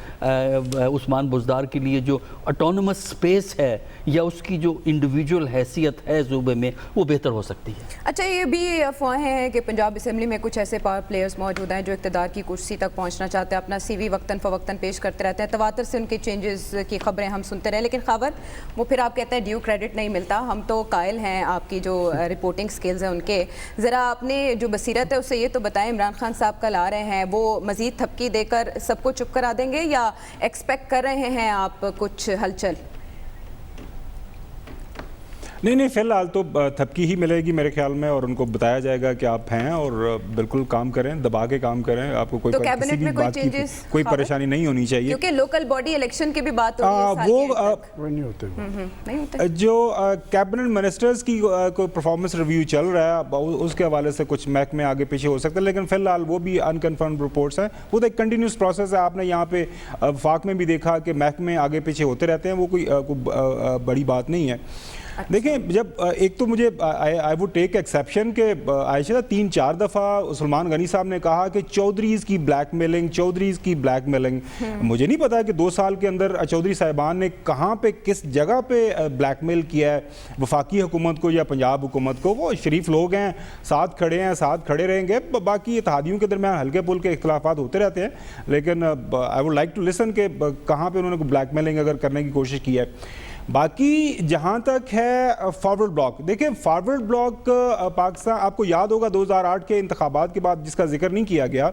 D: عثمان بزدار کے لیے جو اٹونومس سپیس ہے یا اس کی جو انڈیویجول حیثیت ہے صوبے میں وہ بہتر ہو سکتی ہے۔
A: اچھا، یہ بھی افواہیں ہیں کہ پنجاب اسمبلی میں کچھ ایسے پاور پلیئرز موجود ہیں جو اقتدار کی کرسی تک پہنچنا چاہتے ہیں، اپنا سی وی وقتاً فوقتاً پیش کرتے رہتے ہیں، تواتر سے ان کے چینجز کی خبریں ہم سنتے رہے، لیکن خاور وہ پھر آپ کہتے ہیں ڈیو کریڈٹ نہیں ملتا۔ ہم تو قائل ہیں آپ کی جو رپورٹنگ سکلز ہیں ان کے، ذرا اپنے جو بصیرت ہے اسے یہ تو بتائیں، عمران خان صاحب کل آ رہے ہیں، وہ مزید تھپکی دے کر سب کو چپ کرا دیں گے یا ایکسپیکٹ کر رہے ہیں آپ کچھ ہلچل؟
E: نہیں، فی الحال تو تھپکی ہی ملے گی میرے خیال میں، اور ان کو بتایا جائے گا کہ آپ ہیں اور بالکل کام کریں، دبا کے کام کریں، آپ کو کوئی کسی بھی بات کی کوئی پریشانی نہیں ہونی چاہیے،
A: کیونکہ لوکل باڈی الیکشن کی بھی بات ہو رہی ہے،
C: وہ نہیں ہوتے
E: جو کیبنٹ منسٹرز کی کوئی پرفارمنس ریویو چل رہا ہے اس کے حوالے سے کچھ محکمے آگے پیچھے ہو سکتے ہیں، لیکن فی الحال وہ بھی انکنفرمڈ رپورٹس ہیں، وہ تو ایک کنٹینیوس پروسیس ہے۔ آپ نے یہاں پہ وفاق میں بھی دیکھا کہ محکمے آگے پیچھے ہوتے رہتے ہیں، وہ کوئی بڑی بات نہیں ہے۔ دیکھیں، جب ایک تو مجھے آئی وڈ ٹیک ایکسیپشن کہ عائشہ 3-4 دفعہ سلمان غنی صاحب نے کہا کہ چودھریز کی بلیک میلنگ، مجھے نہیں پتا کہ 2 سال کے اندر چودھری صاحبان نے کہاں پہ کس جگہ پہ بلیک میل کیا ہے وفاقی حکومت کو یا پنجاب حکومت کو۔ وہ شریف لوگ ہیں، ساتھ کھڑے ہیں، ساتھ کھڑے رہیں گے، باقی اتحادیوں کے درمیان ہلکے پھلکے اختلافات ہوتے رہتے ہیں، لیکن I would like to listen کہ کہاں پہ انہوں نے بلیک میلنگ اگر کرنے کی کوشش کی ہے۔ باقی جہاں تک ہے فارورڈ بلاک، دیکھیں فارورڈ بلاک پاکستان، آپ کو یاد ہوگا 2008 کے انتخابات کے بعد جس کا ذکر نہیں کیا گیا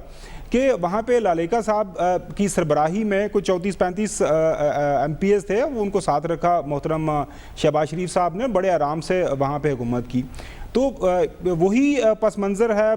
E: کہ وہاں پہ لالیکا صاحب کی سربراہی میں کوئی 34-35 ایم پی ایز تھے، وہ ان کو ساتھ رکھا محترم شہباز شریف صاحب نے، بڑے آرام سے وہاں پہ حکومت کی۔ تو وہی پس منظر ہے،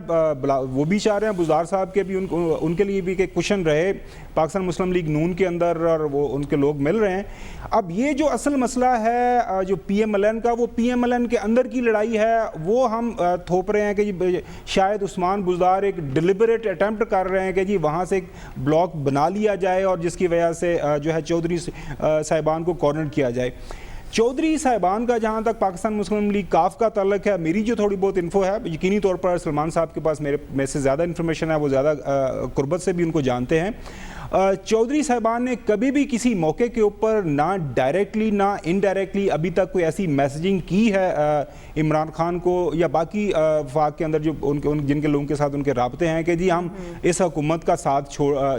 E: وہ بھی چاہ رہے ہیں بزدار صاحب کے بھی، ان کے لیے بھی کہ کشن رہے پاکستان مسلم لیگ نون کے اندر، اور وہ ان کے لوگ مل رہے ہیں۔ اب یہ جو اصل مسئلہ ہے جو پی ایم ایل این کا، وہ پی ایم ایل این کے اندر کی لڑائی ہے، وہ ہم تھوپ رہے ہیں کہ جی شاید عثمان بزدار ایک ڈیلیبریٹ اٹیمپٹ کر رہے ہیں کہ جی وہاں سے ایک بلاک بنا لیا جائے اور جس کی وجہ سے جو ہے چودھری صاحبان کو کارنر کیا جائے۔ چودھری صاحبان کا جہاں تک پاکستان مسلم لیگ کاف کا تعلق ہے، میری جو تھوڑی بہت انفو ہے، یقینی طور پر سلمان صاحب کے پاس میرے سے زیادہ انفارمیشن ہے، وہ زیادہ قربت سے بھی ان کو جانتے ہیں۔ چودھری صاحبان نے کبھی بھی کسی موقع کے اوپر نہ ڈائریکٹلی نہ انڈائریکٹلی ابھی تک کوئی ایسی میسیجنگ کی ہے عمران خان کو یا باقی وفاق کے اندر جو جن کے لوگوں کے ساتھ ان کے رابطے ہیں کہ جی ہم اس حکومت کا ساتھ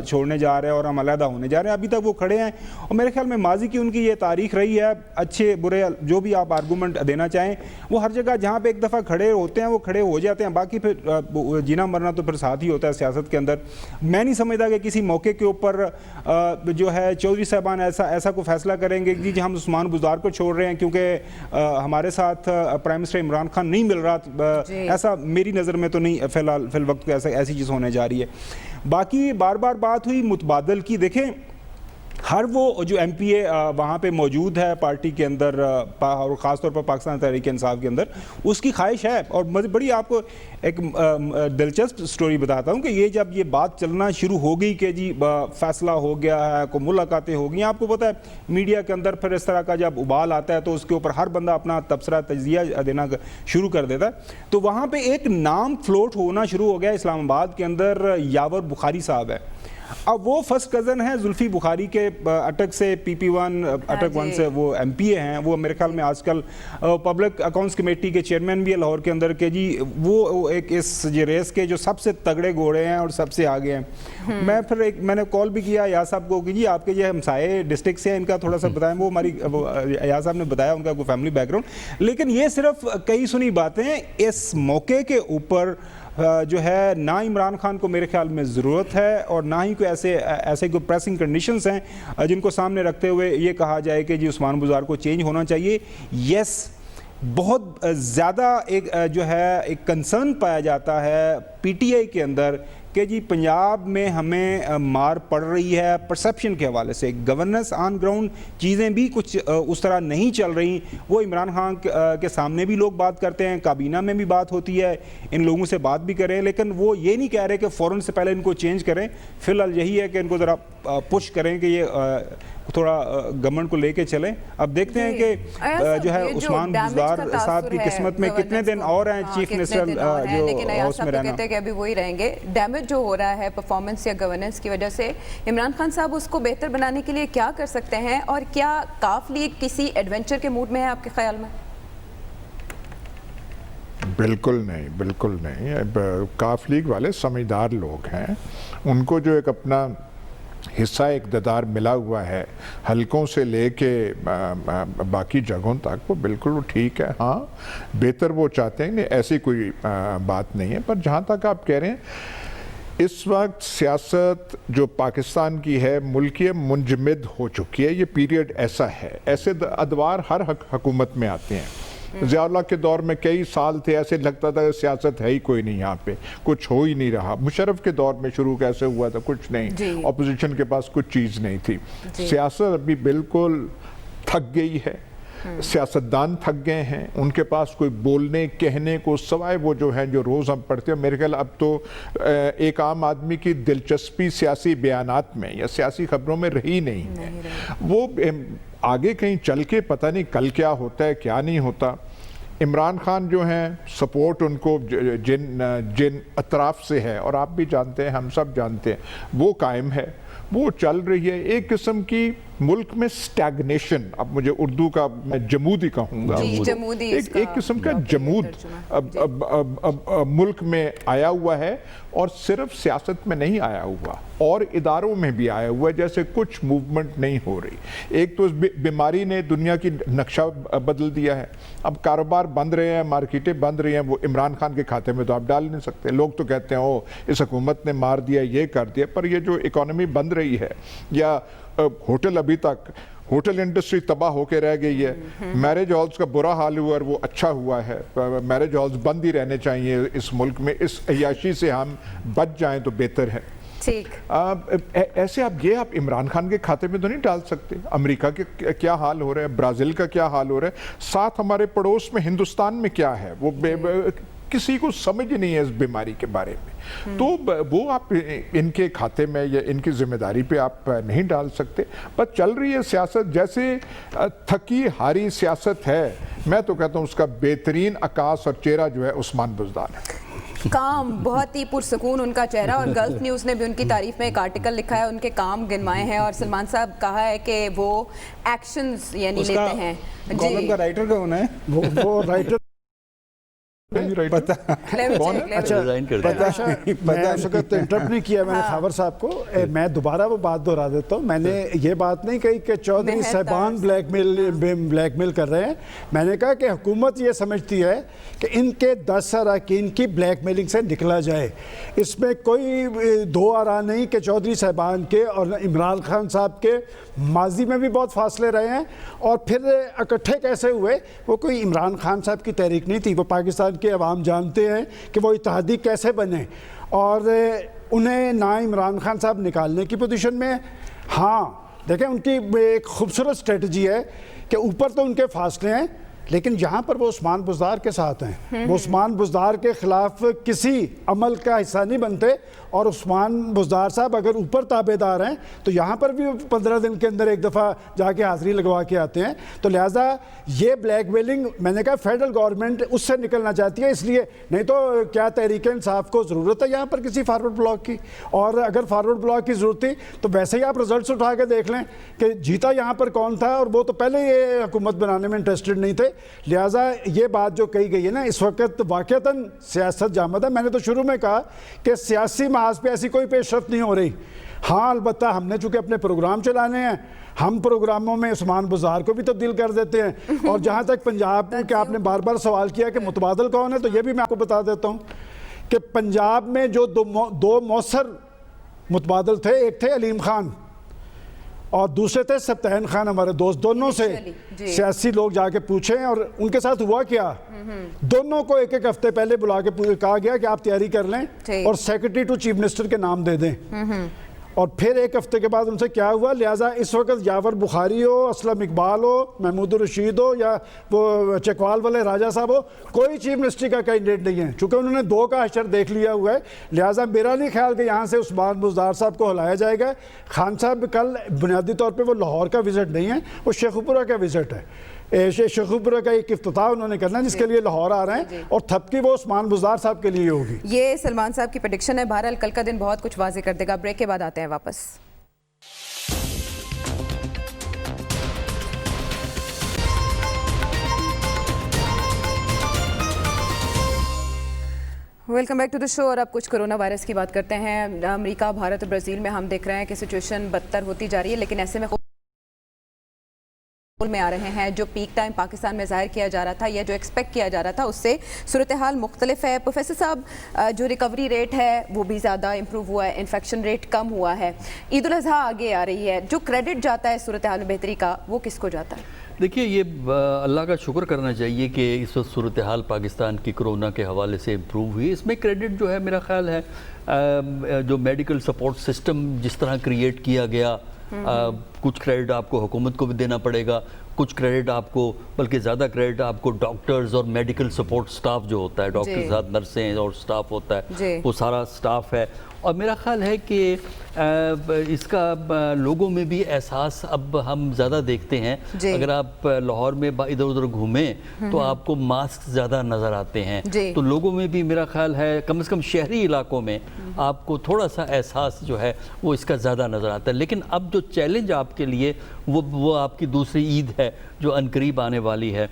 E: چھوڑنے جا رہے ہیں اور ہم علیحدہ ہونے جا رہے ہیں، ابھی تک وہ کھڑے ہیں۔ اور میرے خیال میں ماضی کی ان کی یہ تاریخ رہی ہے، اچھے برے جو بھی آپ آرگومنٹ دینا چاہیں، وہ ہر جگہ جہاں پہ ایک دفعہ کھڑے ہوتے ہیں وہ کھڑے ہو جاتے ہیں، باقی پھر جینا مرنا تو پھر ساتھ ہی ہوتا ہے سیاست کے اندر۔ میں نہیں سمجھتا کہ کسی موقع کے اوپر جو ہے چودھری صاحبان ایسا کوئی فیصلہ کریں گے کہ جی ہم عثمان بزدار کو چھوڑ رہے ہیں کیونکہ ہمارے ساتھ پرائم منسٹر عمران خان نہیں مل رہا، ایسا میری نظر میں تو نہیں فی الوقت ایسی چیز ہونے جا رہی ہے۔ باقی بار بار بات ہوئی متبادل کی، دیکھیں ہر وہ جو ایم پی اے وہاں پہ موجود ہے پارٹی کے اندر اور خاص طور پر پاکستان تحریک انصاف کے اندر، اس کی خواہش ہے، اور بڑی آپ کو ایک دلچسپ سٹوری بتاتا ہوں کہ یہ جب یہ بات چلنا شروع ہو گئی کہ جی فیصلہ ہو گیا ہے، کو ملاقاتیں ہو گئی، آپ کو پتہ ہے میڈیا کے اندر پھر اس طرح کا جب ابال آتا ہے تو اس کے اوپر ہر بندہ اپنا تبصرہ تجزیہ دینا شروع کر دیتا ہے۔ تو وہاں پہ ایک نام فلوٹ ہونا شروع ہو گیا اسلام آباد کے اندر، یاور بخاری صاحب ہے۔ اب وہ فرسٹ کزن ہیں زلفی بخاری کے، اٹک سے PP1 اٹک 1 سے وہ ایم پی اے ہیں، وہ میرے خیال میں آج کل پبلک اکاؤنٹس کمیٹی کے چیئرمین بھی ہے لاہور کے اندر، کہ جی وہ ایک اس ریس کے جو سب سے تگڑے گھوڑے ہیں اور سب سے آگے ہیں۔ میں نے کال بھی کیا ایاز صاحب کو کہ جی آپ کے یہ ہمسائے ڈسٹرکٹ سے ہیں، ان کا تھوڑا سا بتائیں، وہ ہماری ایاز صاحب نے بتایا ان کا کوئی فیملی بیک گراؤنڈ، لیکن یہ صرف کئی سنی باتیں، اس موقع کے اوپر جو ہے نہ عمران خان کو میرے خیال میں ضرورت ہے اور نہ ہی کوئی ایسے کوئی پریسنگ کنڈیشنز ہیں جن کو سامنے رکھتے ہوئے یہ کہا جائے کہ جی عثمان بزدار کو چینج ہونا چاہیے۔ یس، بہت زیادہ ایک جو ہے ایک کنسرن پایا جاتا ہے پی ٹی آئی کے اندر کہ جی پنجاب میں ہمیں مار پڑ رہی ہے پرسیپشن کے حوالے سے، گورننس آن گراؤنڈ چیزیں بھی کچھ اس طرح نہیں چل رہی۔ وہ عمران خان کے سامنے بھی لوگ بات کرتے ہیں، کابینہ میں بھی بات ہوتی ہے، ان لوگوں سے بات بھی کریں، لیکن وہ یہ نہیں کہہ رہے کہ فوراً سے پہلے ان کو چینج کریں۔ فی الحال یہی ہے کہ ان کو ذرا پش کریں کہ یہ تھوڑا گورنمنٹ کو لے کے چلیں. اب دیکھتے ہیں کہ جو ہے عثمان بزدار صاحب کی قسمت میں کتنے دن اور ہیں چیف منسٹر جو ہاؤس میں رہنا.
A: کہتے ہیں کہ ابھی وہی رہیں گے. ڈیمیج جو ہو رہا ہے پرفارمنس یا گورننس کی وجہ سے، عمران خان صاحب اس کو بہتر بنانے کے لیے کیا کر سکتے ہیں، اور کیا کاف لیگ کسی ایڈونچر کے موڈ میں ہے آپ کے خیال میں؟
B: بالکل نہیں، بالکل نہیں. کاف لیگ والے سمجھدار لوگ ہیں، ان کو جو ایک اپنا حصہ اقتدار ملا ہوا ہے حلقوں سے لے کے باقی جگہوں تک، وہ بالکل ٹھیک ہے. ہاں بہتر وہ چاہتے ہیں، ایسی کوئی بات نہیں ہے. پر جہاں تک آپ کہہ رہے ہیں اس وقت سیاست جو پاکستان کی ہے ملکی منجمد ہو چکی ہے. یہ پیریڈ ایسا ہے، ایسے ادوار ہر حکومت میں آتے ہیں. ضیاء اللہ کے دور میں کئی سال تھے ایسے لگتا تھا کہ سیاست ہے ہی کوئی نہیں، یہاں پہ کچھ ہو ہی نہیں رہا. مشرف کے دور میں شروع کیسے ہوا تھا، کچھ نہیں، اپوزیشن کے پاس کچھ چیز نہیں تھی. سیاست ابھی بالکل تھک گئی ہے، سیاستدان تھک گئے ہیں. ان کے پاس کوئی بولنے کہنے کو سوائے وہ جو ہیں جو روز ہم پڑھتے ہیں. میرے خیال اب تو ایک عام آدمی کی دلچسپی سیاسی بیانات میں یا سیاسی خبروں میں رہی نہیں ہے. وہ آگے کہیں چل کے پتہ نہیں کل کیا ہوتا ہے کیا نہیں ہوتا. عمران خان جو ہیں سپورٹ ان کو جن اطراف سے ہے، اور آپ بھی جانتے ہیں ہم سب جانتے ہیں، وہ قائم ہے، وہ چل رہی ہے. ایک قسم کی ملک میں سٹیگنیشن، اب مجھے اردو کا میں جمود ہی کہوں گا، ایک قسم کا جمود ملک میں آیا ہوا ہے. اور صرف سیاست میں نہیں آیا ہوا، اور اداروں میں بھی آیا ہوا ہے. جیسے کچھ موومنٹ نہیں ہو رہی. ایک تو بیماری نے دنیا کی نقشہ بدل دیا ہے. اب کاروبار بند رہے ہیں، مارکیٹیں بند رہی ہیں، وہ عمران خان کے کھاتے میں تو آپ ڈال نہیں سکتے. لوگ تو کہتے ہیں اس حکومت نے مار دیا، یہ کر دیا. پر یہ جو اکانومی بند رہی ہے، یا ہوٹل ابھی تک ہوٹل انڈسٹری تباہ ہو کے رہ گئی ہے. میرج ہالز کا برا حال ہوا اور وہ اچھا ہوا ہے. میرج ہالز بند ہی رہنے چاہیے اس ملک میں. اس عیاشی سے ہم بچ جائیں تو بہتر ہے. ایسے آپ عمران خان کے کھاتے میں تو نہیں ڈال سکتے. امریکہ کے کیا حال ہو رہا ہے، برازیل کا کیا حال ہو رہا ہے، ساتھ ہمارے پڑوس میں ہندوستان میں کیا ہے، وہ کسی کو سمجھ نہیں ہے اس بیماری کے بارے میں. تو وہ آپ ان کے کھاتے میں یا ان کی ذمہ داری پہ آپ نہیں ڈال سکتے. بس چل رہی ہے سیاست جیسے تھکی ہاری سیاست ہے. میں تو کہتا ہوں اس کا بہترین عکاس اور چہرہ جو ہے عثمان بزدار ہے.
A: کام بہت ہی پرسکون ان کا چہرہ، اور گلف نیوز نے بھی ان کی تعریف میں ایک آرٹیکل لکھا ہے، ان کے کام گنوائے ہیں. اور سلمان صاحب کہا ہے کہ وہ ایکشنز یعنی لیتے ہیں.
E: کالم کا رائٹر کون ہے؟
C: وہ رائٹر انٹرپٹ نہیں کیا میں نے خاور صاحب کو. میں دوبارہ وہ بات دہرا دیتا ہوں. میں نے یہ بات نہیں کہی کہ چودھری صاحبان بلیک میل کر رہے ہیں. میں نے کہا کہ حکومت یہ سمجھتی ہے کہ ان کے 10 اراکین کی بلیک میلنگ سے نکلا جائے. اس میں کوئی دو آرا نہیں کہ چودھری صاحبان کے اور عمران خان صاحب کے ماضی میں بھی بہت فاصلے رہے ہیں، اور پھر اکٹھے کیسے ہوئے. وہ کوئی عمران خان صاحب کی تحریک نہیں تھی. وہ پاکستان کے عوام جانتے ہیں کہ وہ اتحادی کیسے بنے، اور انہیں نہ عمران خان صاحب نکالنے کی پوزیشن میں. ہاں دیکھیں ان کی ایک خوبصورت اسٹریٹجی ہے کہ اوپر تو ان کے فاصلے ہیں، لیکن یہاں پر وہ عثمان بزدار کے ساتھ ہیں. وہ عثمان بزدار کے خلاف کسی عمل کا حصہ نہیں بنتے. اور عثمان بزدار صاحب اگر اوپر تابع دار ہیں تو یہاں پر بھی 15 دن کے اندر ایک دفعہ جا کے حاضری لگوا کے آتے ہیں. تو لہٰذا یہ بلیک میلنگ میں نے کہا فیڈرل گورنمنٹ اس سے نکلنا چاہتی ہے. اس لیے نہیں تو کیا تحریک انصاف کو ضرورت ہے یہاں پر کسی فارورڈ بلاک کی؟ اور اگر فارورڈ بلاک کی ضرورت تھی تو ویسے ہی آپ رزلٹس اٹھا کے دیکھ لیں کہ جیتا یہاں پر کون تھا، اور وہ تو پہلے یہ حکومت بنانے میں انٹرسٹڈ نہیں تھے. لہٰذا یہ بات جو کہی گئی ہے نا اس وقت واقعتاً سیاست جامد ہے. میں نے تو شروع میں کہا کہ سیاسی محاذ پہ ایسی کوئی پیش رفت نہیں ہو رہی. ہاں البتہ ہم نے چونکہ اپنے پروگرام چلانے ہیں، ہم پروگراموں میں عثمان بزدار کو بھی تبدیل کر دیتے ہیں. اور جہاں تک پنجاب کہ آپ نے بار بار سوال کیا کہ متبادل کون ہے، تو یہ بھی میں آپ کو بتا دیتا ہوں کہ پنجاب میں جو دو مؤثر متبادل تھے، ایک تھے علیم خان اور دوسرے تھے سبطین خان، ہمارے دوست. دونوں سے سیاسی لوگ جا کے پوچھیں اور ان کے ساتھ ہوا کیا. دونوں کو ایک ہفتے پہلے بلا کے کہا گیا کہ آپ تیاری کر لیں اور سیکرٹری ٹو چیف منسٹر کے نام دے دیں. اور پھر ایک ہفتے کے بعد ان سے کیا ہوا. لہٰذا اس وقت یاور بخاری ہو, اسلم اقبال ہو, محمود الرشید ہو, یا وہ چکوال والے راجہ صاحب ہو, کوئی چیف منسٹری کا کینڈیڈیٹ نہیں ہے, چونکہ انہوں نے 2 کا حشر دیکھ لیا ہوا ہے. لہٰذا میرا نہیں خیال کہ یہاں سے عثمان بزدار صاحب کو ہلایا جائے گا. خان صاحب کل بنیادی طور پہ وہ لاہور کا وزٹ نہیں ہے, وہ شیخ پورہ کا وزٹ ہے. شیخ پورہ کا ایک افتتاح انہوں نے کرنا ہے جس کے لیے لاہور آ رہے ہیں, اور تھپکی وہ عثمان بزدار صاحب کے لیے ہوگی.
A: یہ سلمان صاحب کی پریڈکشن ہے. بہرحال کل کا دن بہت کچھ واضح کر دے گا. بریک کے بعد آتے ہیں واپس. ویلکم بیک ٹو دا شو. اور اب کچھ کرونا وائرس کی بات کرتے ہیں. امریکہ, بھارت اور برازیل میں ہم دیکھ رہے ہیں کہ سچویشن بدتر ہوتی جا رہی ہے, لیکن ایسے میں آ رہے ہیں. جو پیک ٹائم پاکستان میں ظاہر کیا جا رہا تھا یا جو ایکسپیکٹ کیا جا رہا تھا اس سے صورتحال مختلف ہے. پروفیسر صاحب, جو ریکوری ریٹ ہے وہ بھی زیادہ امپروو ہوا ہے, انفیکشن ریٹ کم ہوا ہے, عید الاضحیٰ آگے آ رہی ہے, جو کریڈٹ جاتا ہے صورتحال میں بہتری کا وہ کس کو جاتا ہے؟
D: دیکھیے, یہ اللہ کا شکر کرنا چاہیے کہ اس وقت صورتحال پاکستان کی کرونا کے حوالے سے امپروو ہوئی. اس میں کریڈٹ جو ہے میرا خیال ہے جو میڈیکل سپورٹ سسٹم جس طرح کریٹ کیا گیا, کچھ کریڈٹ آپ کو حکومت کو بھی دینا پڑے گا, کچھ کریڈٹ آپ کو, بلکہ زیادہ کریڈٹ آپ کو ڈاکٹرز اور میڈیکل سپورٹ سٹاف جو ہوتا ہے, ڈاکٹر ساتھ نرسیں اور سٹاف ہوتا ہے, وہ سارا سٹاف ہے. اور میرا خیال ہے کہ اس کا لوگوں میں بھی احساس اب ہم زیادہ دیکھتے ہیں. اگر آپ لاہور میں ادھر ادھر گھومیں تو آپ کو ماسک زیادہ نظر آتے ہیں, تو لوگوں میں بھی میرا خیال ہے کم از کم شہری علاقوں میں آپ کو تھوڑا سا احساس جو ہے وہ اس کا زیادہ نظر آتا ہے. لیکن اب جو چیلنج آپ کے لیے وہ آپ کی دوسری عید ہے جو عنقریب آنے والی ہے,